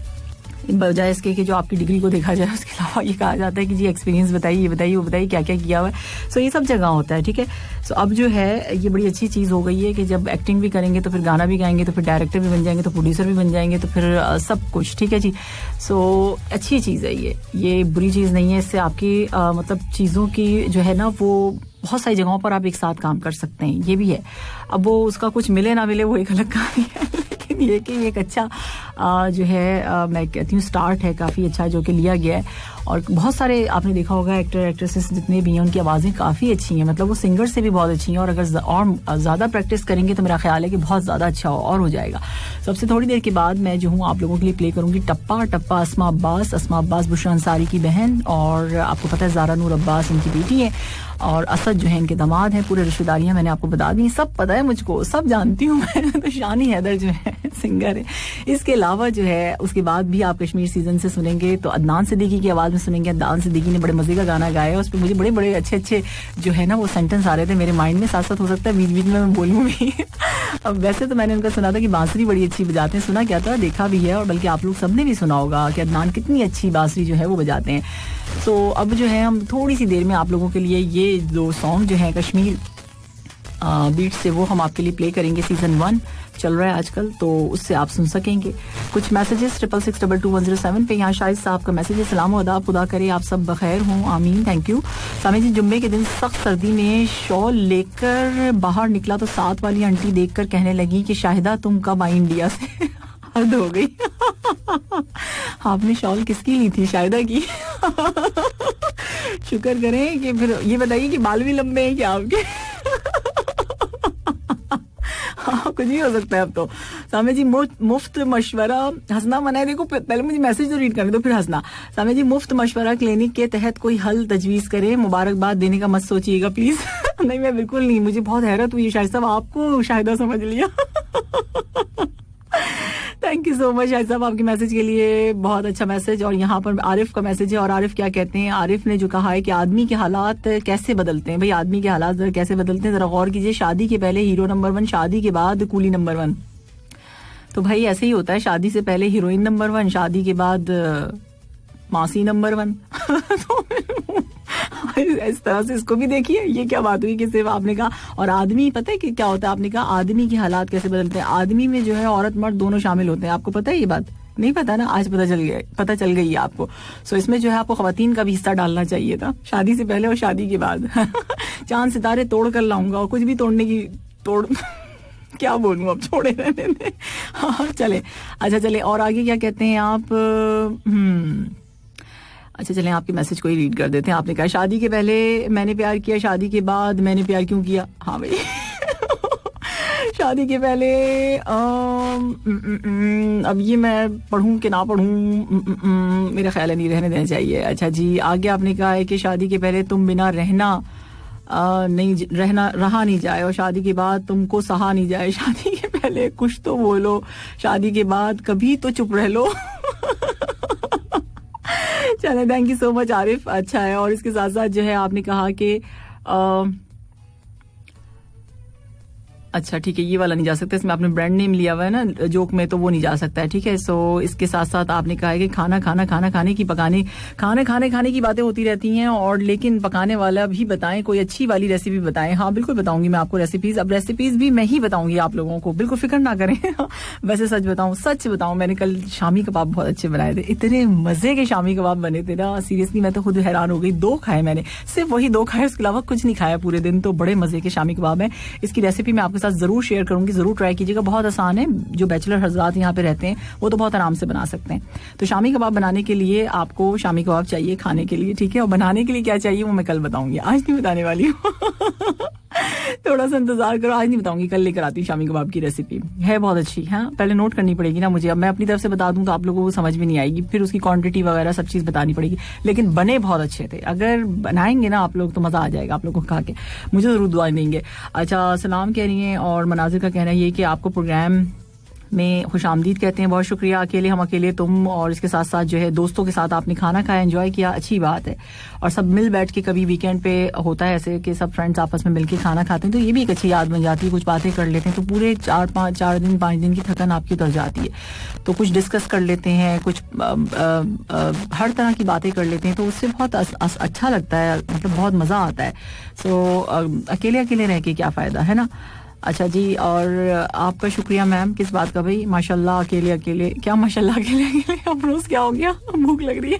बजाय इसके कि जो आपकी डिग्री को देखा जाए. उसके अलावा ये कहा जाता है कि जी एक्सपीरियंस बताइए, ये बताइए, वो बताइए क्या क्या किया हुआ है. सो ये सब जगह होता है. ठीक है. सो अब जो है ये बड़ी अच्छी चीज़ हो गई है कि जब एक्टिंग भी करेंगे तो फिर गाना भी गाएंगे तो फिर डायरेक्टर भी बन जाएंगे तो प्रोड्यूसर भी बन जाएंगे तो फिर सब कुछ. ठीक है जी. सो अच्छी चीज़ है ये बुरी चीज़ नहीं है. इससे आपकी मतलब चीज़ों की जो है ना वो बहुत सारी जगहों पर आप एक साथ काम कर सकते हैं. ये भी है. अब वो उसका कुछ मिले ना मिले वो एक अलग कहानी है लेकिन ये कि एक अच्छा जो है मैं कहती हूँ स्टार्ट है काफ़ी अच्छा जो कि लिया गया है. और बहुत सारे आपने देखा होगा एक्टर एक्ट्रेसेस जितने भी हैं उनकी आवाज़ें काफ़ी अच्छी हैं. मतलब वो सिंगर से भी बहुत अच्छी हैं और अगर और ज़्यादा प्रैक्टिस करेंगे तो मेरा ख्याल है कि बहुत ज़्यादा अच्छा और हो जाएगा. सबसे थोड़ी देर के बाद मैं जो हूँ आप लोगों के लिए प्ले करूँगी टप्पा अस्मा अब्बास बुशरा अंसारी की बहन और आपको पता है ज़ारा नूर अब्बास इनकी बेटी है और असद जो है इनके दामाद हैं. पूरे रिश्तेदारियां मैंने आपको बता दी, सब पता है मुझको, सब जानती हूँ मैं. तो शानी हैदर जो है सिंगर है. इसके अलावा जो है उसके बाद भी आप कश्मीर सीजन से सुनेंगे तो अदनान सिद्दीकी की आवाज़ में सुनेंगे. अदनान सिद्दीकी ने बड़े मजे का गाना गाया है. उस पर मुझे बड़े बड़े अच्छे जो है ना वो सेंटेंस आ रहे थे मेरे माइंड में. साथ साथ हो सकता है बीच बीच में मैं बोलूँ भी. अब वैसे तो मैंने उनका सुना था कि बांसुरी बड़ी अच्छी बजाते हैं. सुना क्या था, देखा भी है और बल्कि आप लोग सबने भी सुना होगा कि अदनान कितनी अच्छी बांसुरी जो है वो बजाते हैं. तो अब जो है हम थोड़ी सी देर में आप लोगों के लिए ये दो सॉन्ग जो है कश्मीर बीट से वो हम आपके लिए प्ले करेंगे. सीजन 1 चल रहा है आजकल तो उससे आप सुन सकेंगे. कुछ मैसेजेस 66622107 पे. यहाँ शाहिद साहब का मैसेज है, सलाम आदाब, खुदा करे आप सब बखैर हों, आमीन, थैंक यू. सामी जी, जुम्मे के दिन सख्त सर्दी में शॉल लेकर बाहर निकला तो साथ वाली आंटी देखकर कहने लगी कि शाहिदा तुम कब आई इंडिया से. हद हो गई. आपने शॉल किसकी ली थी, शाहिदा की? शुक्र करें कि फिर ये बताइए कि बाल भी लंबे हैं क्या आपके? हाँ कुछ नहीं हो सकता है अब तो. सामे जी मुफ्त मशवरा हंसना मना है. देखो पहले मुझे मैसेज तो रीड करने दो फिर हंसना. सामे जी मुफ्त मशवरा क्लिनिक के तहत कोई हल तजवीज करें, मुबारकबाद देने का मत सोचिएगा प्लीज. नहीं मैं बिल्कुल नहीं, मुझे बहुत हैरत हुई शाहिद साहब, आपको शाहिदा समझ लिया. Thank you so much Shahid साहब आपके मैसेज के लिए, बहुत अच्छा मैसेज. और यहाँ पर आरिफ का मैसेज है और आरिफ क्या कहते हैं, आरिफ ने जो कहा है कि आदमी के हालात कैसे बदलते हैं. भाई आदमी के हालात जरा कैसे बदलते हैं जरा गौर कीजिए. शादी के पहले हीरो नंबर 1, शादी के बाद कूली नंबर 1. तो भाई ऐसे ही होता है, शादी से पहले हीरोइन नंबर 1, शादी के बाद मासी नंबर 1. इस तरह से इसको भी देखिए. ये क्या बात हुई कि सिर्फ आपने कहा. और आदमी पता है कि क्या होता है, आपने कहा आदमी के हालात कैसे बदलते हैं. आदमी में जो है औरत मर्द दोनों शामिल होते हैं. आपको पता है ये बात? नहीं पता ना, आज पता चल गई है आपको. सो इसमें जो है आपको खवातीन का भी हिस्सा डालना चाहिए था, शादी से पहले और शादी के बाद. चांद सितारे तोड़ कर लाऊंगा और कुछ भी तोड़ने की क्या बोलूं, अब छोड़े रहने दे. हाँ चले, अच्छा चले. और आगे क्या कहते हैं आप? अच्छा चलें आपके मैसेज को ही रीड कर देते हैं. आपने कहा शादी के पहले मैंने प्यार किया, शादी के बाद मैंने प्यार क्यों किया. हाँ भाई शादी के पहले अब ये मैं पढ़ूं कि ना पढ़ूं, मेरा ख्याल है नहीं रहने देना चाहिए. अच्छा जी, आगे आपने कहा है कि शादी के पहले तुम बिना रहा नहीं जाए और शादी के बाद तुमको सहा नहीं जाए. शादी के पहले कुछ तो बोलो, शादी के बाद कभी तो चुप रह लो. चले, thank you so much Arif, अच्छा है. और इसके साथ साथ जो है आपने कहा कि अच्छा ठीक है, ये वाला नहीं जा सकता, इसमें आपने ब्रांड नेम लिया हुआ है ना जोक में, तो वो नहीं जा सकता है, ठीक है। सो इसके साथ साथ आपने कहा है कि खाना खाने की बातें होती रहती हैं, और लेकिन पकाने वाला भी बताएं, कोई अच्छी वाली रेसिपी बताएं। हाँ बिल्कुल बताऊंगी मैं आपको रेसिपीज, अब रेसिपीज भी मैं ही बताऊंगी आप लोगों को, बिल्कुल फिक्र ना करें। वैसे सच बताऊं, मैंने कल शामी कबाब बहुत अच्छे बनाए थे, इतने मजे के शामी कबाब बने थे ना, सीरियसली मैं तो खुद हैरान हो गई। 2 खाए मैंने, सिर्फ वही 2 खाए, उसके अलावा कुछ नहीं खाया पूरे दिन, तो बड़े मजे के शामी कबाब है। इसकी रेसिपी मैं आपके साथ जरूर शेयर करूंगी, जरूर ट्राई कीजिएगा, बहुत आसान है। जो बैचलर हजरात यहाँ पे रहते हैं वो तो बहुत आराम से बना सकते हैं। तो शामी कबाब बनाने के लिए आपको शामी कबाब चाहिए खाने के लिए, ठीक है, और बनाने के लिए क्या चाहिए वो मैं कल बताऊंगी, आज नहीं बताने वाली हूँ। थोड़ा सा इंतजार करो, आज नहीं बताऊंगी, कल लेकर आती हूँ शामी कबाब की रेसिपी, है बहुत अच्छी। हाँ पहले नोट करनी पड़ेगी ना मुझे, अब मैं अपनी तरफ से बता दूं तो आप लोगों को समझ भी नहीं आएगी, फिर उसकी क्वांटिटी वगैरह सब चीज बतानी पड़ेगी, लेकिन बने बहुत अच्छे थे। अगर बनाएंगे ना आप लोग तो मजा आ जाएगा आप लोगों को खा के, मुझे जरूर दुआ देंगे। अच्छा सलाम कह रही है, और मनाजिर का कहना है कि आपको प्रोग्राम में खुशामदीद कहते हैं, बहुत शुक्रिया। अकेले हम अकेले तुम, और इसके साथ साथ जो है दोस्तों के साथ आपने खाना खाया, एंजॉय किया, अच्छी बात है। और सब मिल बैठ के, कभी वीकेंड पे होता है ऐसे कि सब फ्रेंड्स आपस में मिलके खाना खाते हैं, तो ये भी एक अच्छी याद बन जाती है, कुछ बातें कर लेते हैं, तो पूरे 5 दिन की थकन आपकी उतर जाती है। तो कुछ डिस्कस कर लेते हैं, कुछ हर तरह की बातें कर लेते हैं, तो उससे बहुत अच्छा लगता है, मतलब बहुत मजा आता है। सो अकेले रह के क्या फायदा, है ना। अच्छा जी, और आपका शुक्रिया मैम, किस बात का भाई, माशाल्लाह अकेले क्या, माशाल्लाह अकेले अफरोज क्या हो गया, भूख लग रही है।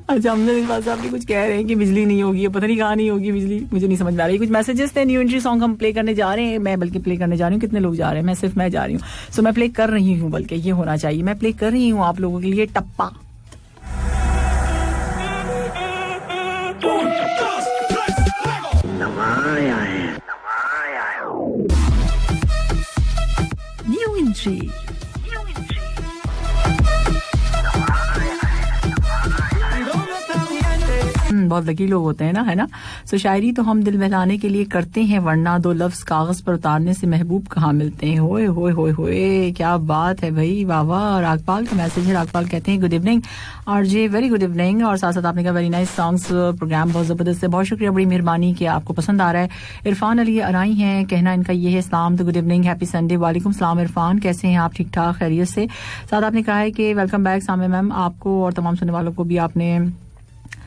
अच्छा हमने इस बात से आपके कुछ कह रहे हैं कि बिजली नहीं होगी, पता नहीं कहाँ नहीं होगी बिजली, मुझे नहीं समझ में आ रही। कुछ मैसेजेस थे, न्यू एंट्री सॉन्ग हम प्ले करने जा रहे हैं, मैं बल्कि प्ले करने जा रही हूँ, कितने लोग जा रहे हैं, मैं सिर्फ मैं जा रही हूँ। सो मैं प्ले कर रही हूँ, बल्कि ये होना चाहिए, मैं प्ले कर रही हूँ आप लोगों के लिए टप्पा। न्यू एंट्री बहुत लकी लोग होते हैं ना, है ना। सो शायरी तो हम दिल बहलाने के लिए करते हैं, वरना 2 लफ्ज कागज पर उतारने से महबूब कहाँ मिलते हैं। होए होए होए होए, क्या बात है भाई, वाह वाह। रागपाल का मैसेज है, रागपाल कहते हैं good evening RJ, very good evening. और साथ साथ आपने कहा वेरी नाइस सॉन्ग्स, प्रोग्राम बहुत जबरदस्त है, बहुत शुक्रिया, बड़ी मेहरबानी कि आपको पसंद आ रहा है। इरफान अली अराई हैं, कहना इनका ये है इस्लाम, तो गुड इवनिंग, हैप्पी संडे। वालेकुम सलाम इरफान, कैसे हैं आप, ठीक ठाक खैरियत से। साथ आपने कहा है कि वेलकम बैक सामे मैम, आपको और तमाम सुनने वालों को भी आपने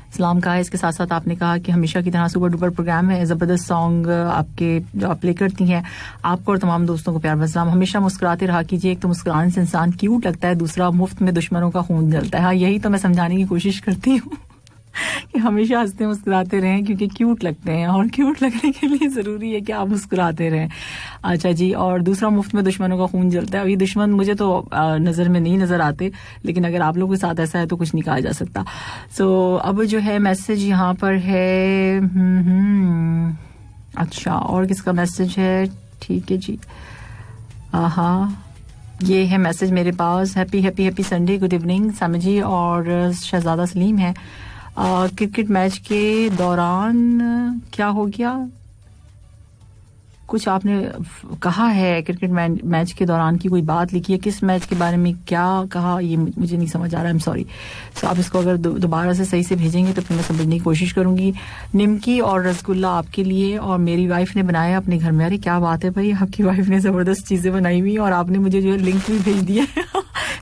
सलाम कहा है। इसके साथ साथ आपने कहा कि हमेशा की तरह सुपर डुपर प्रोग्राम है, जबरदस्त सॉन्ग आपके जो आप प्ले करती हैं, आपको और तमाम दोस्तों को प्यार सलाम। हमेशा मुस्कुराते रहा कीजिए, एक तो मुस्कुराने से इंसान क्यूट लगता है, दूसरा मुफ्त में दुश्मनों का खून जलता है। हाँ यही तो मैं समझाने की कोशिश करती हूँ कि हमेशा हंसते मुस्कुराते रहें, क्योंकि क्यूट लगते हैं, और क्यूट लगने के लिए जरूरी है कि आप मुस्कुराते रहें। अच्छा जी, और दूसरा मुफ्त में दुश्मनों का खून जलता है। अब ये दुश्मन मुझे तो नजर में नहीं नजर आते, लेकिन अगर आप लोगों के साथ ऐसा है तो कुछ नहीं कहा जा सकता। सो अब जो है मैसेज यहाँ पर है, अच्छा और किसका मैसेज है, ठीक है जी, ये है मैसेज मेरे पास, happy Sunday, good evening Sami जी, और शहजादा सलीम है। क्रिकेट मैच के दौरान क्या हो गया, कुछ आपने कहा है, क्रिकेट मैच के दौरान की कोई बात लिखी है, किस मैच के बारे में क्या कहा, ये मुझे नहीं समझ आ रहा है, आई एम सॉरी। सो आप इसको अगर दोबारा से सही से भेजेंगे तो फिर मैं समझने की कोशिश करूंगी। निमकी और रसगुल्ला आपके लिए, और मेरी वाइफ ने बनाया अपने घर में। अरे क्या बात है भाई, आपकी वाइफ ने जबरदस्त चीजें बनाई हुई, और आपने मुझे जो है लिंक भी भेज दिया है।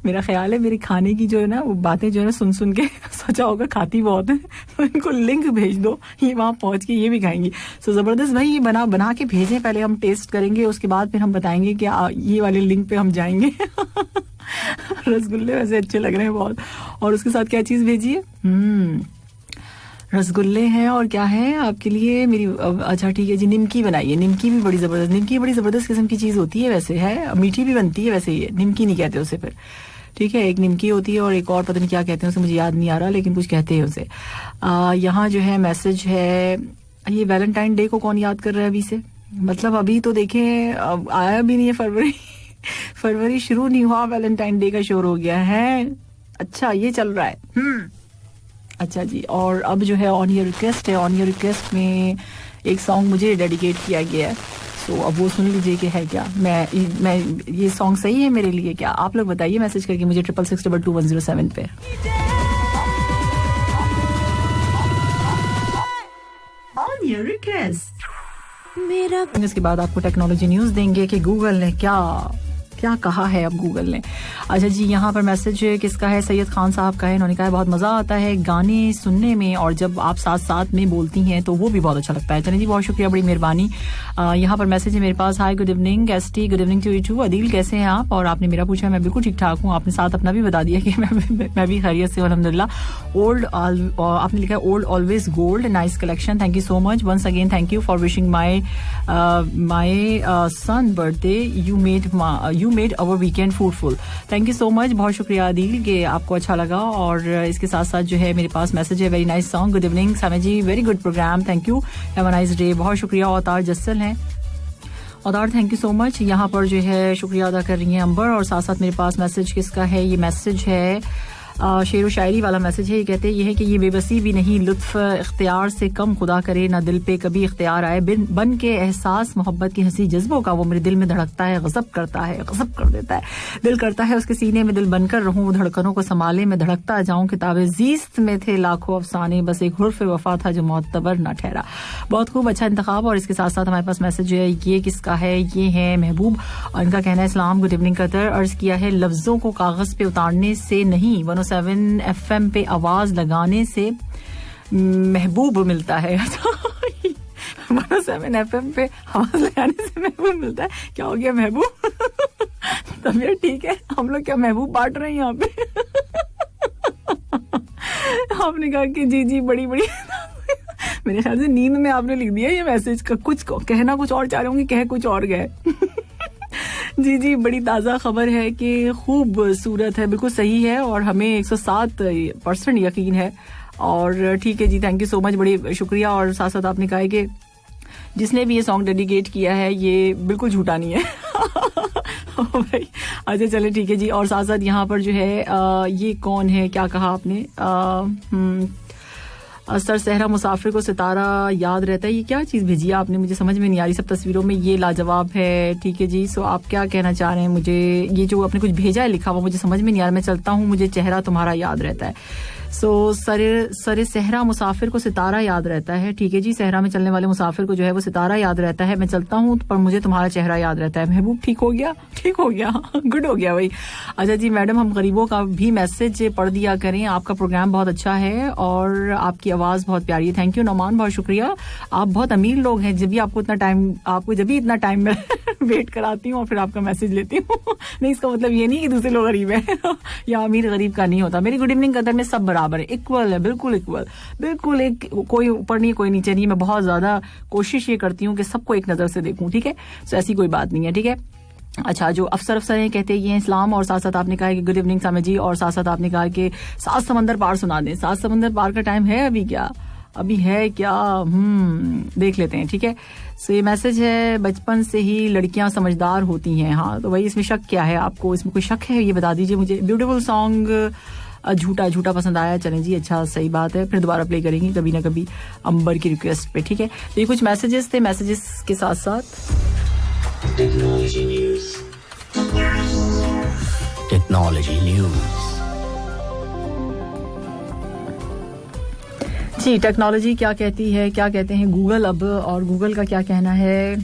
मेरा ख्याल है मेरी खाने की जो है ना वो बातें जो है ना सुन के सोचा होगा खाती बहुत है, तो इनको लिंक भेज दो, ये वहां पहुंच के ये भी खाएंगी। सो जबरदस्त भाई, ये बना के भेजें, पहले हम टेस्ट करेंगे, उसके बाद फिर हम बताएंगे कि ये वाले लिंक पे हम जाएंगे। रसगुल्ले वैसे अच्छे लग रहे हैं बहुत। और उसके साथ क्या चीज भेजी है, रसगुल्ले हैं, और क्या है आपके लिए मेरी, अच्छा ठीक है जी, निमकी बनाई है। निमकी भी बड़ी जबरदस्त किस्म की चीज होती है वैसे, है मीठी भी बनती है वैसे, ये निमकी नहीं कहते उसे फिर, ठीक है। एक निमकी होती है और एक और पता नहीं क्या कहते हैं उसे, मुझे याद नहीं आ रहा, लेकिन कुछ कहते हैं उसे। यहाँ जो है मैसेज है, ये वैलेंटाइन डे को कौन याद कर रहा है अभी से, मतलब अभी तो देखें आया भी नहीं है फरवरी शुरू नहीं हुआ, वैलेंटाइन डे का शोर हो गया है। अच्छा ये चल रहा है, अच्छा जी। और अब जो है ऑन योर रिक्वेस्ट है, ऑन योर रिक्वेस्ट में एक सॉन्ग मुझे डेडिकेट किया गया है, तो अब वो सुन लीजिए कि है क्या, मैं ये सॉन्ग सही है मेरे लिए क्या, आप लोग बताइए मैसेज करके मुझे 66622107 पे। ऑन योर रिक्वेस्ट मेरा इसके बाद आपको टेक्नोलॉजी न्यूज देंगे कि गूगल ने क्या कहा है अब गूगल ने। अच्छा जी, यहाँ पर मैसेज किसका है? सैयद खान साहब का है। इन्होंने कहा है बहुत मजा आता है गाने सुनने में और जब आप साथ साथ में बोलती हैं तो वो भी बहुत अच्छा लगता है। चलिए जी, बहुत शुक्रिया, बड़ी मेहरबानी। यहाँ पर मैसेज है मेरे पास, hi good evening ST, good evening to you too. Adeel कैसे हैं आप? और आपने मेरा पूछा, मैं बिल्कुल ठीक ठाक हूँ। आपने साथ अपना भी बता दिया कि मैं भी खैरियत से हूं अल्हम्दुलिल्लाह। ओल्ड आपने लिखा है old always gold, nice collection, thank you so much once again, thank you for wishing my son birthday, you made our weekend fruitful, thank you so much. बहुत शुक्रिया आदिल कि आपको अच्छा लगा। और इसके साथ साथ जो है मेरे पास मैसेज है, very nice song, good evening Sami ji, very good programme, thank you, have a nice day. बहुत शुक्रिया। अवतार जस्सल हैं, अवतार थैंक यू सो मच। यहाँ पर जो है शुक्रिया अदा कर रही हैं अंबर। और साथ साथ मेरे पास मैसेज किसका है? ये मैसेज है शेर व शायरी वाला मैसेज है। ये कहते हैं, ये है कि ये बेबसी भी नहीं लुत्फ इख्तियार से कम खुदा करे, ना दिल पे कभी इख्तियार आए, बन के एहसास मोहब्बत की हंसी जज्बों का वो मेरे दिल में धड़कता है, गज़ब करता है, गज़ब कर देता है। दिल करता है उसके सीने में दिल बनकर रहूं, धड़कनों को संभाले मैं धड़कता जाऊं, किताबे ज़ीस्त में थे लाखों अफसाने, बस एक हुर्फ वफा था जो मोतबर ना ठहरा। बहुत खूब, अच्छा इंतखाब। और इसके साथ साथ हमारे पास मैसेज है, ये किसका है? ये है महबूब, और इनका कहना है, इस्लाम, गुड इवनिंग कतर। अर्ज किया है, लफ्जों को कागज पे उतारने से नहीं, 107 FM पे आवाज लगाने से महबूब मिलता है। 107 FM पे आवाज लगाने से महबूब मिलता है। क्या हो गया महबूब? तबीयत ठीक है? हम लोग क्या महबूब बांट रहे हैं यहाँ पे? आपने कहा कि जी जी बड़ी बड़ी मेरे ख्याल से नींद में आपने लिख दिया ये मैसेज का, कुछ कहना कुछ और चाह रहे होंगे, कह कुछ और गए। जी जी, बड़ी ताज़ा खबर है कि खूबसूरत है, बिल्कुल सही है और हमें 107% यकीन है। और ठीक है जी, थैंक यू सो मच, बड़ी शुक्रिया। और साथ साथ आपने कहा है कि जिसने भी ये सॉन्ग डेडिकेट किया है ये बिल्कुल झूठा नहीं है। भाई अच्छा चले ठीक है जी। और साथ साथ यहाँ पर जो है ये कौन है, क्या कहा आपने? सर सहरा मुसाफिर को सितारा याद रहता है, ये क्या चीज़ भेजी है आपने? मुझे समझ में नहीं आ रही, सब तस्वीरों में ये लाजवाब है। ठीक है जी, सो आप क्या कहना चाह रहे हैं? मुझे ये जो आपने कुछ भेजा है लिखा हुआ मुझे समझ में नहीं आ रहा। मैं चलता हूँ, मुझे चेहरा तुम्हारा याद रहता है। सो सर सहरा मुसाफिर को सितारा याद रहता है। ठीक है जी, सहरा में चलने वाले मुसाफिर को जो है वो सितारा याद रहता है। मैं चलता हूँ पर मुझे तुम्हारा चेहरा याद रहता है। महबूब ठीक हो गया, ठीक हो गया, गुड हो गया भाई। अच्छा जी मैडम, हम गरीबों का भी मैसेज पढ़ दिया करें, आपका प्रोग्राम बहुत अच्छा है और आपकी आवाज बहुत प्यारी है। थैंक यू नौमान, बहुत शुक्रिया। आप बहुत अमीर लोग हैं, जब भी आपको इतना टाइम वेट कराती हूँ और फिर आपका मैसेज लेती हूँ। नहीं, इसका मतलब ये नहीं कि दूसरे लोग गरीब है या अमीर गरीब का नहीं होता। मेरी गुड इवनिंग कदर में सब बराबर है, इक्वल है, बिल्कुल इक्वल, बिल्कुल एक, कोई ऊपर नहीं कोई नीचे नहीं। मैं बहुत ज्यादा कोशिश ये करती हूँ कि सबको एक नजर से देखूं। ठीक है, तो ऐसी कोई बात नहीं है। ठीक है, अच्छा, जो अफसर हैं कहते ये हैं इस्लाम। और साथ साथ आपने कहा कि गुड इवनिंग सामे जी। और साथ साथ आपने कहा कि 7 समंदर पार सुना दें। 7 समंदर पार का टाइम है अभी क्या? अभी है क्या? देख लेते हैं। ठीक है, सो ये मैसेज है, बचपन से ही लड़कियां समझदार होती हैं। हाँ, तो भाई इसमें शक क्या है आपको? इसमें कोई शक है? ये बता दीजिए मुझे। ब्यूटीफुल सॉन्ग, झूठा झूठा पसंद आया, चलें जी, अच्छा सही बात है, फिर दोबारा प्ले करेंगे कभी ना कभी अंबर की रिक्वेस्ट पे। ठीक है, तो ये कुछ मैसेजेस थे। मैसेजेस के साथ साथ टेक्नोलॉजी न्यूज। जी, टेक्नोलॉजी क्या कहती है, क्या कहते हैं गूगल अब, और गूगल का क्या कहना है?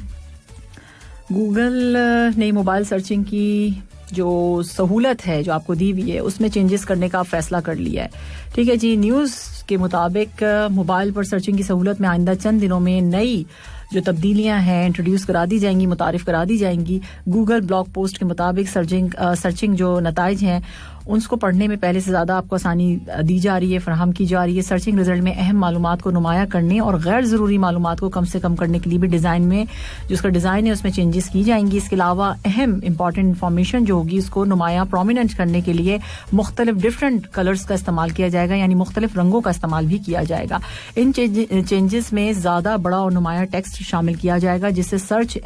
गूगल ने मोबाइल सर्चिंग की जो सहूलत है जो आपको दी हुई है उसमें चेंजेस करने का फैसला कर लिया है। ठीक है जी, न्यूज़ के मुताबिक मोबाइल पर सर्चिंग की सहूलत में आइंदा चंद दिनों में नई जो तब्दीलियां हैं इंट्रोड्यूस करा दी जाएंगी, मुतारिफ करा दी जाएंगी। गूगल ब्लॉग पोस्ट के मुताबिक सर्चिंग जो नताइज हैं उसको पढ़ने में पहले से ज़्यादा आपको आसानी दी जा रही है, फराहम की जा रही है। सर्चिंग रिजल्ट में अहम मालूमात को नुमाया करने और गैर ज़रूरी मालूमात को कम से कम करने के लिए भी डिज़ाइन में जो उसका डिज़ाइन है उसमें चेंजेस की जाएंगी। इसके अलावा अहम इंपॉर्टेंट इंफॉर्मेशन जो होगी उसको नुमाया प्रोमिनेंट करने के लिए मुख्तलिफ डिफरेंट कलर्स का इस्तेमाल किया जाएगा, यानी मुख्तलिफ रंगों का इस्तेमाल भी किया जाएगा। इन चेंजेस में ज़्यादा बड़ा और नुमाया टेक्स्ट शामिल किया जाएगा जिससे सर्च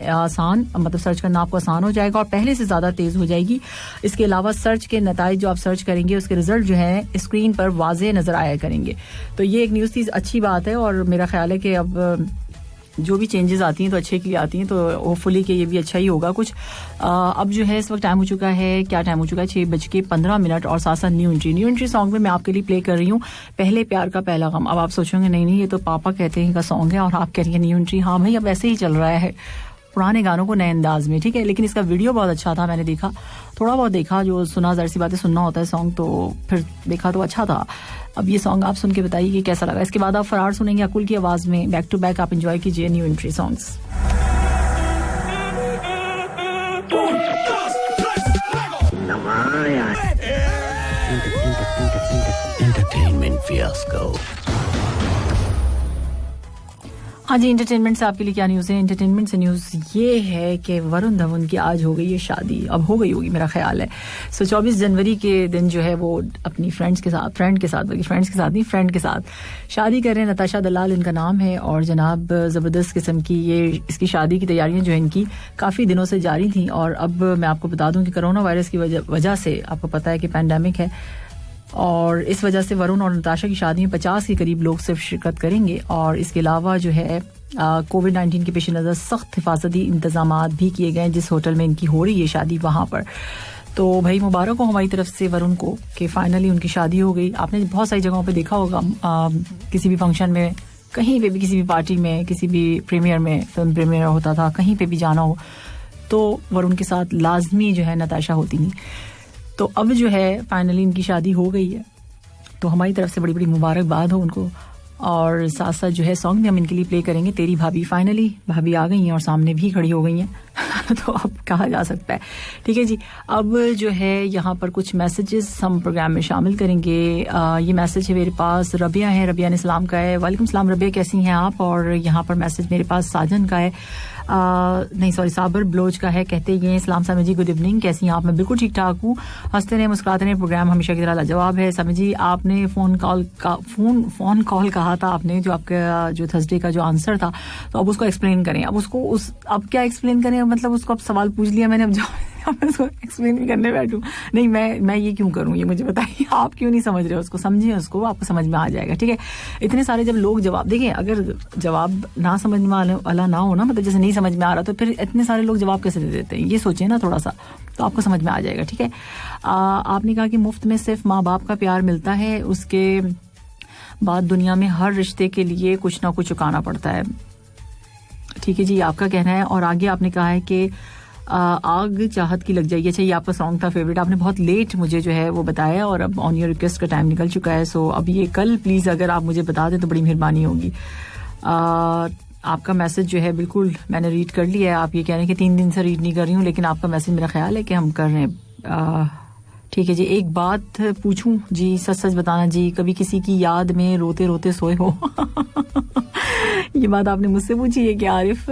करना आपको आसान हो जाएगा और पहले से ज़्यादा तेज़ हो जाएगी। इसके अलावा सर्च के नताइज जो आप सर्च करेंगे उसके रिजल्ट जो है स्क्रीन पर वाज़े नजर आया करेंगे। तो ये एक न्यूज़ थी, अच्छी बात है और मेरा ख्याल है कि अब जो भी चेंजेस आती हैं तो अच्छे के लिए आती हैं, तो होपफुली कि ये भी अच्छा ही होगा कुछ। अब जो है इस वक्त टाइम हो चुका है, क्या टाइम हो चुका है, 6:15 और साथ साथ न्यू एंट्री सॉन्ग में मैं आपके लिए प्ले कर रही हूँ पहले प्यार का पहला गम। अब आप सोचोगे नहीं ये तो पापा कहते हैं का सॉन्ग है और आप कह रही है न्यू एंट्री। हाँ भाई, अब ऐसे ही चल रहा है पुराने गानों को नए अंदाज में, ठीक है। लेकिन इसका वीडियो बहुत अच्छा था, मैंने देखा, थोड़ा बहुत देखा, जो सुना ज़ाहिर सी बातें सुनना होता है सॉन्ग, तो फिर देखा तो अच्छा था। अब ये सॉन्ग आप सुन के बताइए कि कैसा लगा। इसके बाद आप फरार सुनेंगे अकुल की आवाज़ में, बैक टू बैक आप एंजॉय कीजिए new entry songs. Entertainment fiasco. हाँ जी, एंटरटेनमेंट से आपके लिए क्या न्यूज़ है। एंटरटेनमेंट से न्यूज़ ये है कि वरुण धवन की आज हो गई है शादी, अब हो गई होगी मेरा ख्याल है। 24 जनवरी के दिन जो है वो अपनी फ्रेंड के साथ शादी कर रहे हैं। नताशा दलाल इनका नाम है और जनाब ज़बरदस्त किस्म की ये इसकी शादी की तैयारियां जो है इनकी काफ़ी दिनों से जारी थी। और अब मैं आपको बता दूं कि कोरोना वायरस की वजह से आपको पता है कि पैंडेमिक है और इस वजह से वरुण और नताशा की शादी में 50 के करीब लोग सिर्फ शिरकत करेंगे। और इसके अलावा जो है कोविड-19 के पेश नज़र सख्त हिफाजती इंतजामात भी किए गए जिस होटल में इनकी हो रही है शादी वहाँ पर। तो भाई मुबारक हो हमारी तरफ से वरुण को कि फाइनली उनकी शादी हो गई। आपने बहुत सारी जगहों पे देखा होगा, किसी भी फंक्शन में, कहीं पे भी, किसी भी पार्टी में, किसी भी प्रीमियर में, फिल्म प्रीमियर होता था, कहीं पे भी जाना हो तो वरुण के साथ लाजमी जो है नताशा होती नहीं। तो अब जो है फाइनली इनकी शादी हो गई है, तो हमारी तरफ से बड़ी बड़ी मुबारकबाद हो उनको। और साथ साथ जो है सॉन्ग भी हम इनके लिए प्ले करेंगे, तेरी भाभी। फाइनली भाभी आ गई हैं और सामने भी खड़ी हो गई हैं तो अब कहा जा सकता है, ठीक है जी। अब जो है यहाँ पर कुछ मैसेजेस हम प्रोग्राम में शामिल करेंगे। ये मैसेज है मेरे पास, रबिया है, रबिया ने सलाम का है। वालेकुम सलाम रबिया, कैसी हैं आप। और यहाँ पर मैसेज मेरे पास साजन का है, साबर ब्लोच का है। कहते ये सलाम सामी जी, गुड इवनिंग, कैसी हैं आप। मैं बिल्कुल ठीक ठाक हूँ, हंसते रहे मुस्कुराते रहे, प्रोग्राम हमेशा की तरह लाजवाब है। सामी जी आपने फोन कॉल कहा था आपने, जो आपका जो थर्सडे का जो आंसर था, तो अब उसको एक्सप्लेन करें। अब उसको अब क्या एक्सप्लेन करें, मतलब उसको अब सवाल पूछ लिया मैंने, अब मैं उसको एक्सप्लेन भी करने बैठूं। नहीं, मैं ये क्यों करूं, ये मुझे बताइए, आप क्यों नहीं समझ रहे हो उसको। समझिए उसको, आपको समझ में आ जाएगा, ठीक है। इतने सारे जब लोग जवाब देखें, अगर जवाब ना समझ में वाला ना हो ना, मतलब जैसे नहीं समझ में आ रहा, तो फिर इतने सारे लोग जवाब कैसे दे देते हैं, ये सोचिए ना थोड़ा सा, तो आपको समझ में आ जाएगा, ठीक है। आपने कहा कि मुफ्त में सिर्फ माँ बाप का प्यार मिलता है, उसके बाद दुनिया में हर रिश्ते के लिए कुछ ना कुछ चुकाना पड़ता है, ठीक है जी, आपका कहना है। और आगे आपने कहा है कि आग चाहत की लग जाएगी। अच्छा, ये आपका सॉन्ग था फेवरेट, आपने बहुत लेट मुझे जो है वो बताया और अब ऑन योर रिक्वेस्ट का टाइम निकल चुका है। सो अब ये कल प्लीज़ अगर आप मुझे बता दें तो बड़ी मेहरबानी होगी। आपका मैसेज जो है बिल्कुल मैंने रीड कर लिया है। आप ये कह रहे हैं कि 3 दिन से रीड नहीं कर रही हूँ, लेकिन आपका मैसेज मेरा ख्याल है कि हम कर रहे हैं, ठीक है जी। एक बात पूछूं जी, सच सच बताना जी, कभी किसी की याद में रोते रोते सोए हो ये बात आपने मुझसे पूछी है क्या आरिफ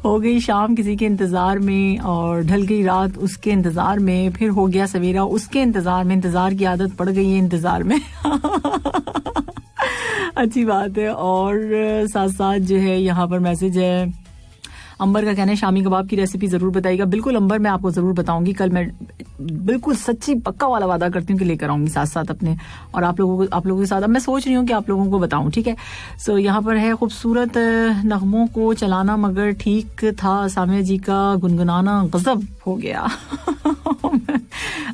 हो गई शाम किसी के इंतजार में और ढल गई रात उसके इंतजार में, फिर हो गया सवेरा उसके इंतजार में, इंतजार की आदत पड़ गई है इंतजार में अच्छी बात है। और साथ साथ जो है यहाँ पर मैसेज है, अंबर का कहना है शामी कबाब की रेसिपी जरूर बताइएगा। बिल्कुल अंबर, मैं आपको जरूर बताऊंगी कल, मैं बिल्कुल सच्ची पक्का वाला वादा करती हूँ कि लेकर आऊंगी साथ साथ अपने और आप लोगों के साथ। अब मैं सोच रही हूँ कि आप लोगों को बताऊं, ठीक है। सो यहाँ पर है, खूबसूरत नगमों को चलाना मगर ठीक था, सामिया जी का गुनगुनाना गजब हो गया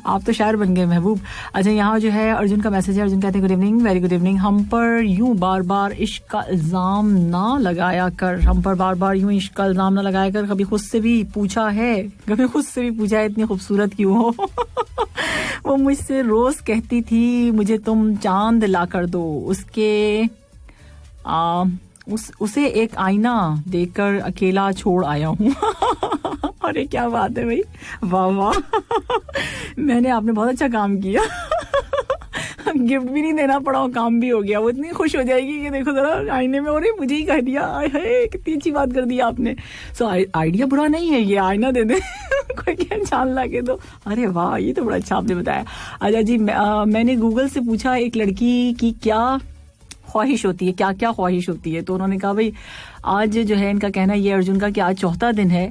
आप तो शायर बन गए महबूब। अच्छा, यहाँ जो है अर्जुन का मैसेज है, अर्जुन कहते हैं good evening, very good evening. हम पर यूं बार बार इश्क का इल्जाम ना लगाया कर, हम पर बार बार यूं इश्क का इल्जाम ना लगाया कर, कभी खुद से भी पूछा है इतनी खूबसूरत क्यों हो वो मुझसे रोज कहती थी मुझे तुम चांद ला कर दो, उसे एक आईना देकर अकेला छोड़ आया हूँ अरे क्या बात है भाई, वाह वाह मैंने आपने बहुत अच्छा काम किया गिफ्ट भी नहीं देना पड़ा और काम भी हो गया। वो इतनी खुश हो जाएगी कि देखो जरा आईने में, और मुझे ही कह दिया, कितनी अच्छी बात कर दी आपने। सो आइडिया बुरा नहीं है ये, आईना दे दे कोई क्या चांद ला के दो, अरे वाह ये तो बड़ा अच्छा आपने बताया। अच्छा जी, मैंने गूगल से पूछा एक लड़की की क्या ख्वाहिश होती है, क्या क्या ख्वाहिश होती है, तो उन्होंने कहा भाई आज जो है, इनका कहना ये अर्जुन का कि आज चौथा दिन है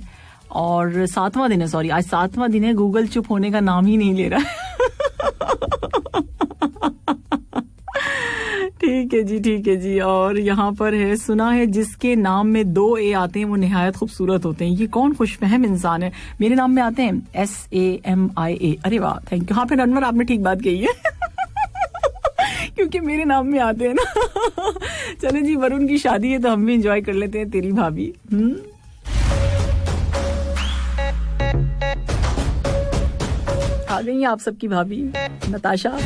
और 7वां दिन है, सॉरी आज 7वां दिन है, गूगल चुप होने का नाम ही नहीं ले रहा ठीक है जी। और यहाँ पर है, सुना है जिसके नाम में 2 ए आते हैं वो निहायत खूबसूरत होते हैं। ये कौन खुशफहम इंसान है? मेरे नाम में आते हैं SAMIA। अरे वाह, थैंक यू। हाँ फिर अनवर, आपने ठीक बात कही है क्योंकि मेरे नाम में आते हैं ना। चलो जी, वरुण की शादी है तो हम भी एंजॉय कर लेते हैं तेरी भाभी। आ गई आप सबकी भाभी Natasha.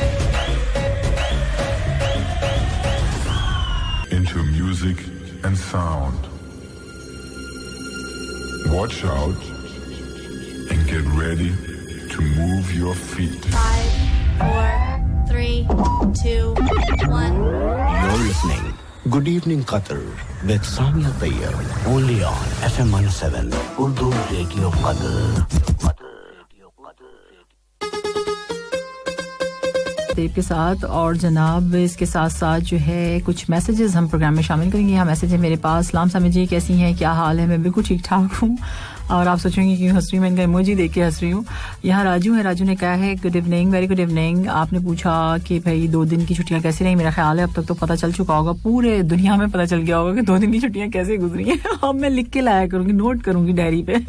Into music and sound. Watch out and get ready to move your feet. 5, 4, 3, 2, 1. You're listening Good Evening Qatar with Samia Tayyab, only on FM 107 Urdu Radio Qatar. के साथ और जनाब इसके साथ साथ जो है कुछ मैसेजेस हम प्रोग्राम में शामिल करेंगे। यहाँ मैसेज है मेरे पास। सलाम सामी जी, कैसी हैं, क्या हाल है? मैं बिल्कुल ठीक ठाक हूँ। और आप सोचेंगे कि हंस रही, मैं इनका इमोजी देख के हंस रही हूँ। यहाँ राजू है, राजू ने कहा है good evening, very good evening. आपने पूछा कि भाई 2 दिन की छुट्टियाँ कैसी रही? मेरा ख्याल है अब तक तो पता चल चुका होगा, पूरे दुनिया में पता चल गया होगा कि 2 दिन की छुट्टियाँ कैसे गुजरी हैं। अब मैं लिख के लाया करूँगी, नोट करूँगी डायरी पे।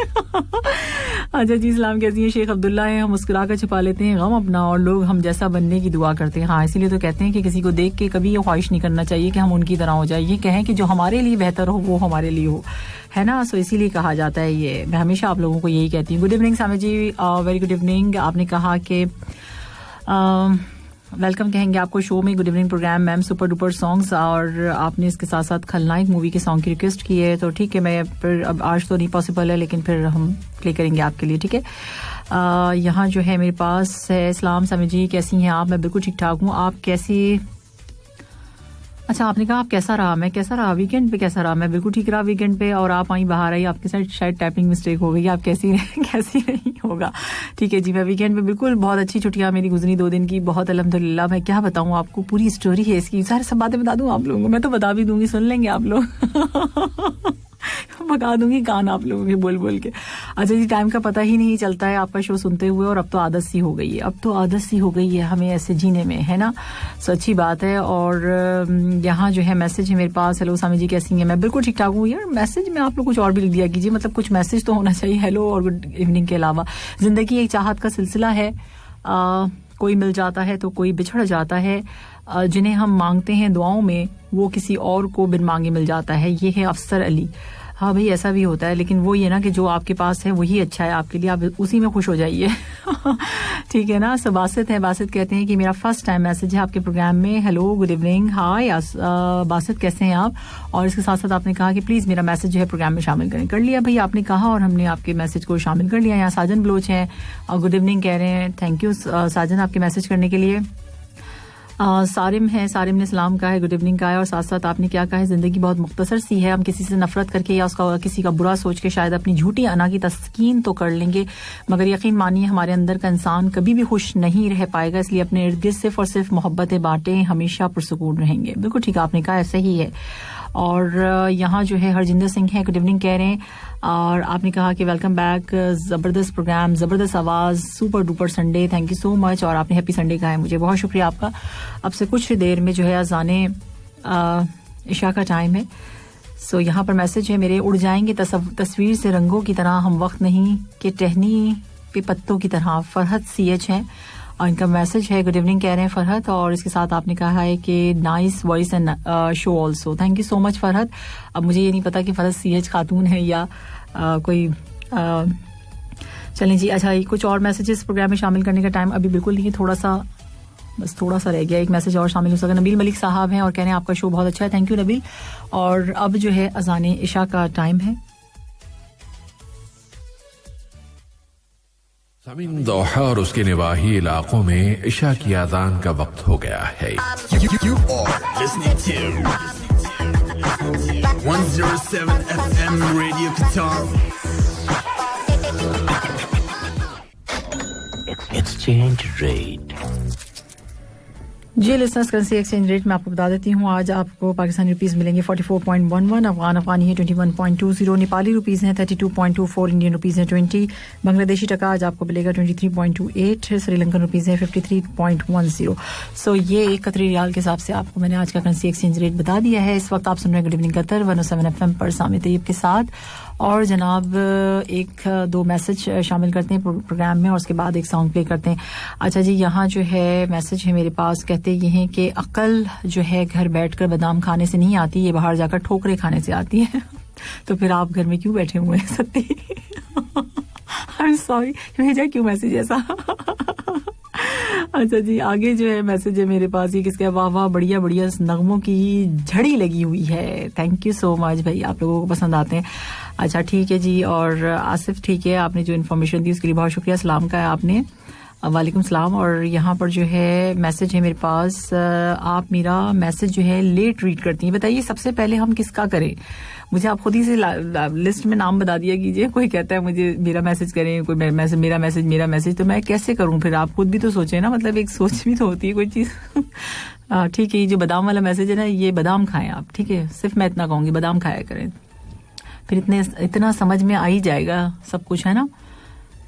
अच्छा जी, सलाम, कैसी है? शेख अब्दुल्ला है। हम मुस्कुरा कर छुपा लेते हैं गम अपना और लोग हम जैसा बनने की दुआ करते हैं। हाँ, इसीलिए तो कहते हैं कि किसी को देख के कभी ये ख्वाहिश नहीं करना चाहिए कि हम उनकी तरह हो जाए। ये कहें कि जो हमारे लिए बेहतर हो वो हमारे लिए हो, है ना। सो इसीलिए कहा जाता है ये। मैं हमेशा आप लोगों को यही कहती हूँ। Good evening Sami ji, very good evening. आपने कहा कि वेलकम कहेंगे आपको शो में। Good evening programme ma'am, super duper songs. और आपने इसके साथ साथ खलनायक मूवी के सॉन्ग की रिक्वेस्ट की है, तो ठीक है, मैं फिर अब आज तो नहीं पॉसिबल है लेकिन फिर हम प्ले करेंगे आपके लिए, ठीक है। यहाँ जो है मेरे पास है, इस्लाम सामी जी कैसी हैं आप? मैं बिल्कुल ठीक ठाक हूँ, आप कैसी? अच्छा, आपने कहा आप कैसा रहा? मैं कैसा रहा? वीकेंड पे कैसा रहा? मैं बिल्कुल ठीक रहा वीकेंड पे। और आप आई बाहर आई, आपके साथ शायद टाइपिंग मिस्टेक हो गई। आप कैसी नहीं होगा, ठीक है जी। मैं वीकेंड पे बिल्कुल बहुत अच्छी छुट्टियां मेरी गुजरी 2 दिन की, बहुत अल्हम्दुलिल्लाह। मैं क्या बताऊं आपको, पूरी स्टोरी है इसकी, सारी सब बातें बता दूं आप लोगों को? मैं तो बता भी दूंगी, सुन लेंगे आप लोग। भगा दूंगी कान आप लोगों के बोल बोल के। अच्छा जी, टाइम का पता ही नहीं चलता है आपका शो सुनते हुए, और अब तो आदत सी हो गई है, अब तो आदत सी हो गई है हमें ऐसे जीने में, है ना। सो अच्छी बात है। और यहाँ जो है मैसेज है मेरे पास। हेलो सामी जी कैसी हैं? मैं बिल्कुल ठीक ठाक हूँ। यार मैसेज में आप लोग कुछ और भी लिख दिया कीजिए, मतलब कुछ मैसेज तो होना चाहिए हेलो और गुड इवनिंग के अलावा। जिंदगी एक चाहत का सिलसिला है, कोई मिल जाता है तो कोई बिछड़ जाता है। जिन्हें हम मांगते हैं दुआओं में वो किसी और को बिन मांगे मिल जाता है। ये है अफसर अली। हाँ भाई, ऐसा भी होता है, लेकिन वो ये ना कि जो आपके पास है वही अच्छा है आपके लिए, आप उसी में खुश हो जाइए। ठीक है ना। सो बासित है, बासित कहते हैं कि मेरा फर्स्ट टाइम मैसेज है आपके प्रोग्राम में। हेलो, गुड इवनिंग, हाय बासित, कैसे हैं आप? और इसके साथ साथ आपने कहा कि प्लीज मेरा मैसेज जो है प्रोग्राम में शामिल करें। कर लिया भाई आपने कहा, और हमने आपके मैसेज को शामिल कर लिया। यहाँ साजन बलोच हैं और गुड इवनिंग कह रहे हैं। थैंक यू साजन आपके मैसेज करने के लिए। सारिम है, सारिम ने सलाम कहा है, गुड इवनिंग कहा है। और साथ साथ आपने क्या कहा है, जिंदगी बहुत मुख्तसर सी है, हम किसी से नफरत करके या उसका किसी का बुरा सोच के शायद अपनी झूठी अना की तस्कीन तो कर लेंगे, मगर यकीन मानिए हमारे अंदर का इंसान कभी भी खुश नहीं रह पाएगा। इसलिए अपने इर्द गिर्द सिर्फ और सिर्फ मोहब्बतें बांटें, हमेशा पुरसुकून रहेंगे। बिल्कुल ठीक आपने कहा, ऐसा ही है। और यहाँ जो है हरजिंदर सिंह है, गुड इवनिंग कह रहे हैं। और आपने कहा कि वेलकम बैक, जबरदस्त प्रोग्राम, जबरदस्त आवाज, super duper Sunday, thank you so much. और आपने हैप्पी संडे कहा है मुझे, बहुत शुक्रिया आपका। अब से कुछ देर में जो है अज़ाने इशा का टाइम है। सो यहाँ पर मैसेज है मेरे, उड़ जाएंगे तस्वीर से रंगों की तरह हम, वक्त नहीं कि टहनी पे पत्तों की तरह। फरहत CH है और इनका मैसेज है, गुड इवनिंग कह रहे हैं फरहत। और इसके साथ आपने कहा है कि nice voice and show also, thank you so much Farhat. अब मुझे ये नहीं पता कि फरहत CH खातून है या कोई चलें जी। अच्छा, कुछ और मैसेजेस प्रोग्राम में शामिल करने का टाइम अभी बिल्कुल नहीं, थोड़ा सा रह गया। एक मैसेज और शामिल हो सका, नबील मलिक साहब हैं और कह रहे हैं आपका शो बहुत अच्छा है, थैंक यू नबील। और अब जो है अज़ाने इशा का टाइम है। समीन दोहा और उसके निवाही इलाकों में इशा की आज़ान का वक्त हो गया है। You are listening to 107 FM Radio Qatar. Exchange rate. Ji listeners, currency exchange rate मैं आपको बता देती हूँ. आज आपको पाकिस्तानी रुपीस मिलेंगे 44.11, अफगानी है 21.20, नेपाली रुपीस हैं 32.24, इंडियन रुपीस हैं 20, बांग्लादेशी टका आज आपको मिलेगा 23.28, श्रीलंकन रुपीस हैं 53.10. सो ये एक कतरी रियाल के हिसाब से आपको मैंने आज का करेंसी एक्सचेंज रेट बता दिया है. इस वक्त आप सुन रहे हैं गुड इवनिंग कतर 107 FM पर सामिया तैयब के साथ. और जनाब एक दो मैसेज शामिल करते हैं प्रोग्राम में और उसके बाद एक सॉन्ग प्ले करते हैं. अच्छा जी, यहाँ जो है मैसेज है मेरे पास, कहते ये हैं कि अकल जो है घर बैठकर बादाम खाने से नहीं आती, ये बाहर जाकर ठोकरे खाने से आती है. तो फिर आप घर में क्यों बैठे हुए हैं सत्ती? आई एम सॉरी, भेजा क्यों मैसेज ऐसा? अच्छा जी, आगे जो है मैसेज है मेरे पास, ये किसका? वाह वाह, बढ़िया बढ़िया नगमों की झड़ी लगी हुई है. थैंक यू सो मच भाई, आप लोगों को पसंद आते हैं. अच्छा ठीक है जी. और आसिफ ठीक है, आपने जो इन्फॉर्मेशन दी उसके लिए बहुत शुक्रिया. सलाम का है आपने. वालेकुम सलाम. और यहाँ पर जो है मैसेज है मेरे पास, आप मेरा मैसेज जो है लेट रीड करती हैं. बताइए सबसे पहले हम किसका करें? मुझे आप खुद ही से लिस्ट में नाम बता दिया कीजिए. कोई कहता है मुझे मेरा मैसेज करें, कोई मेरा मैसेज, तो मैं कैसे करूं? फिर आप खुद भी तो सोचें ना, मतलब एक सोच भी तो होती है कोई चीज. ठीक है, ये जो बादाम वाला मैसेज है ना, ये बादाम खाएं आप. ठीक है, सिर्फ मैं इतना कहूंगी, बादाम खाया करें, फिर इतना समझ में आ ही जाएगा सब कुछ, है ना.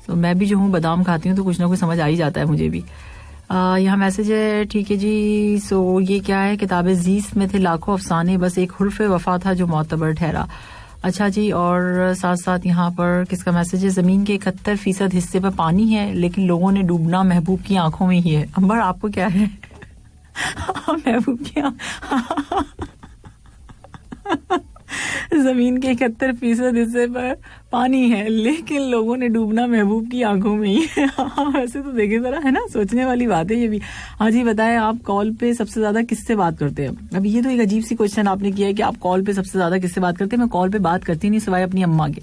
तो मैं भी जो हूँ बादाम खाती हूँ तो कुछ ना कुछ समझ आ ही जाता है मुझे भी. यहाँ मैसेज है. ठीक है जी. सो ये क्या है? किताब जीस में थे लाखों अफसाने, बस एक हुर्फ वफा था जो मोतबर ठहरा. अच्छा जी. और साथ साथ यहाँ पर किसका मैसेज है? जमीन के 71% हिस्से पर पानी है, लेकिन लोगों ने डूबना महबूब की आंखों में ही है. अंबर आपको क्या है? महबूब की जमीन के 71% हिस्से पर पानी है, लेकिन लोगों ने डूबना महबूब की आंखों में ही है. वैसे तो देखे जरा, है ना, सोचने वाली बात है ये भी. हाँ जी, बताएं आप कॉल पे सबसे ज्यादा किससे बात करते हैं? अब ये तो एक अजीब सी क्वेश्चन आपने किया है कि आप कॉल पे सबसे ज्यादा किससे बात करते हैं. मैं कॉल पे बात करती नहीं सिवाय अपनी अम्मा के.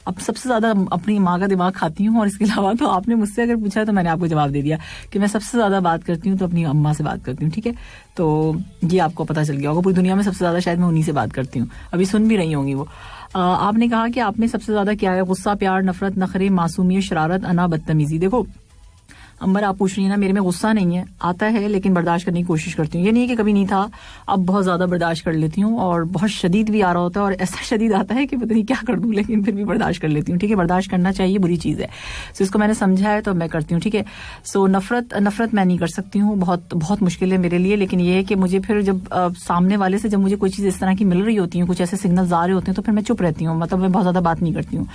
अब सबसे ज्यादा अपनी माँ का दिमाग खाती हूँ, और इसके अलावा तो आपने मुझसे अगर पूछा तो मैंने आपको जवाब दे दिया कि मैं सबसे ज्यादा बात करती हूँ तो अपनी अम्मा से बात करती हूँ. ठीक है, तो ये आपको पता चल गया होगा. पूरी दुनिया में सबसे ज्यादा शायद मैं उन्हीं से बात करती हूँ. अभी सुन भी रही होंगी वो. आपने कहा कि आप में सबसे ज्यादा क्या है? गुस्सा, प्यार, नफरत, नखरे, मासूमियत, शरारत, अना, बदतमीजी. देखो अंबर, आप पूछ रही है ना, मेरे में गुस्सा नहीं है, आता है लेकिन बर्दाश्त करने की कोशिश करती हूँ. ये नहीं है कि कभी नहीं था, अब बहुत ज्यादा बर्दाश्त कर लेती हूँ. और बहुत शदीद भी आ रहा होता है, और ऐसा शदीद आता है कि पता नहीं क्या कर दूं, लेकिन फिर भी बर्दाश्त कर लेती हूँ. ठीक है, बर्दाश्त करना चाहिए, बुरी चीज है. सो इसको मैंने समझा है तो मैं करती हूँ. ठीक है. सो नफरत मैं नहीं कर सकती हूँ, बहुत बहुत मुश्किल है मेरे लिए. लेकिन ये है कि मुझे फिर जब सामने वाले से जब मुझे कोई चीज इस तरह की मिल रही होती है, कुछ ऐसे सिग्नल्स आ रहे होते हैं, तो फिर मैं चुप रहती हूँ, मतलब मैं बहुत ज्यादा बात नहीं करती हूँ.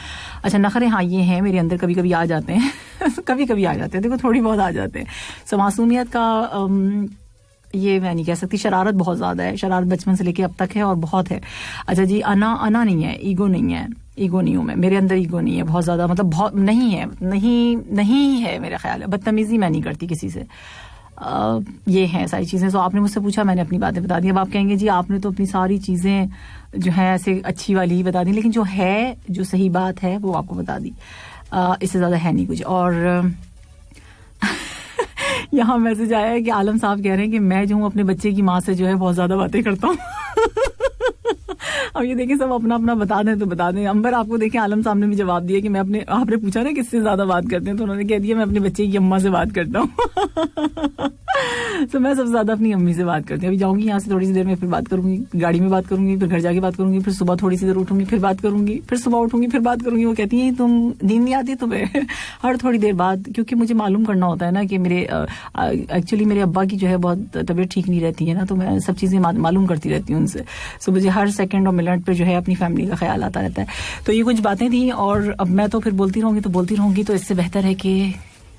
अच्छा, नखरे, हाँ ये हैं मेरे अंदर, कभी कभी आ जाते हैं. कभी कभी आ जाते हैं, देखो थोड़ी बहुत आ जाते हैं. सो मासूमियत का ये मैं नहीं कह सकती. शरारत बहुत ज्यादा है, शरारत बचपन से लेके अब तक है और बहुत है. अच्छा जी, अना नहीं है, ईगो नहीं है. ईगो नहीं हूं मैं, मेरे अंदर ईगो नहीं है बहुत ज्यादा, मतलब बहुत नहीं है, नहीं है मेरा ख्याल है. बदतमीजी मैं नहीं करती किसी से. ये हैं सारी चीजें. तो आपने मुझसे पूछा, मैंने अपनी बातें बता दी. अब आप कहेंगे जी आपने तो अपनी सारी चीजें जो है ऐसे अच्छी वाली ही बता दी, लेकिन जो है, जो सही बात है वो आपको बता दी. इससे ज्यादा है नहीं कुछ. और यहाँ मैसेज आया है कि आलम साहब कह रहे हैं कि मैं जो हूँ अपने बच्चे की माँ से जो है बहुत ज्यादा बातें करता हूँ. अब ये देखिए सब अपना अपना बता दें तो बता दें. अंबर, आपको देखें आलम साहब ने भी जवाब दिया कि मैं आपने पूछा ना किससे ज्यादा बात करते हैं, तो उन्होंने कह दिया मैं अपने बच्चे की अम्मा से बात करता हूँ. तो मैं सबसे ज्यादा अपनी अम्मी से बात करती हूँ. अभी जाऊंगी यहाँ से थोड़ी सी देर में, फिर बात करूंगी, गाड़ी में बात करूंगी, फिर घर जाके बात करूंगी, फिर सुबह थोड़ी सी देर उठूंगी, फिर बात करूंगी, फिर सुबह उठूंगी, फिर बात करूंगी. वो कहती है तुम नींद नहीं आती तुम्हें? हर थोड़ी देर बाद, क्योंकि मुझे मालूम करना होता है ना कि मेरे एक्चुअली मेरे अब्बा की जो है बहुत तबीयत ठीक नहीं रहती है ना, तो मैं सब चीजें मालूम करती रहती हूँ उनसे. सो मुझे हर सेकंड और मिनट पे जो है अपनी फैमिली का ख्याल आता रहता है. तो ये कुछ बातें थी, और अब मैं तो फिर बोलती रहूंगी, तो इससे बेहतर है कि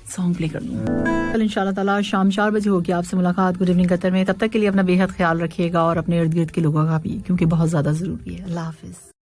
सॉन्ग प्ले कर लूं. कल इंशाल्लाह ताला शाम 4 बजे होगी आपसे मुलाकात गुड इवनिंग कतर में. तब तक के लिए अपना बेहद ख्याल रखिएगा और अपने इर्द गिर्द के लोगों का भी, क्योंकि बहुत ज्यादा जरूरी है. अल्लाह हाफिज.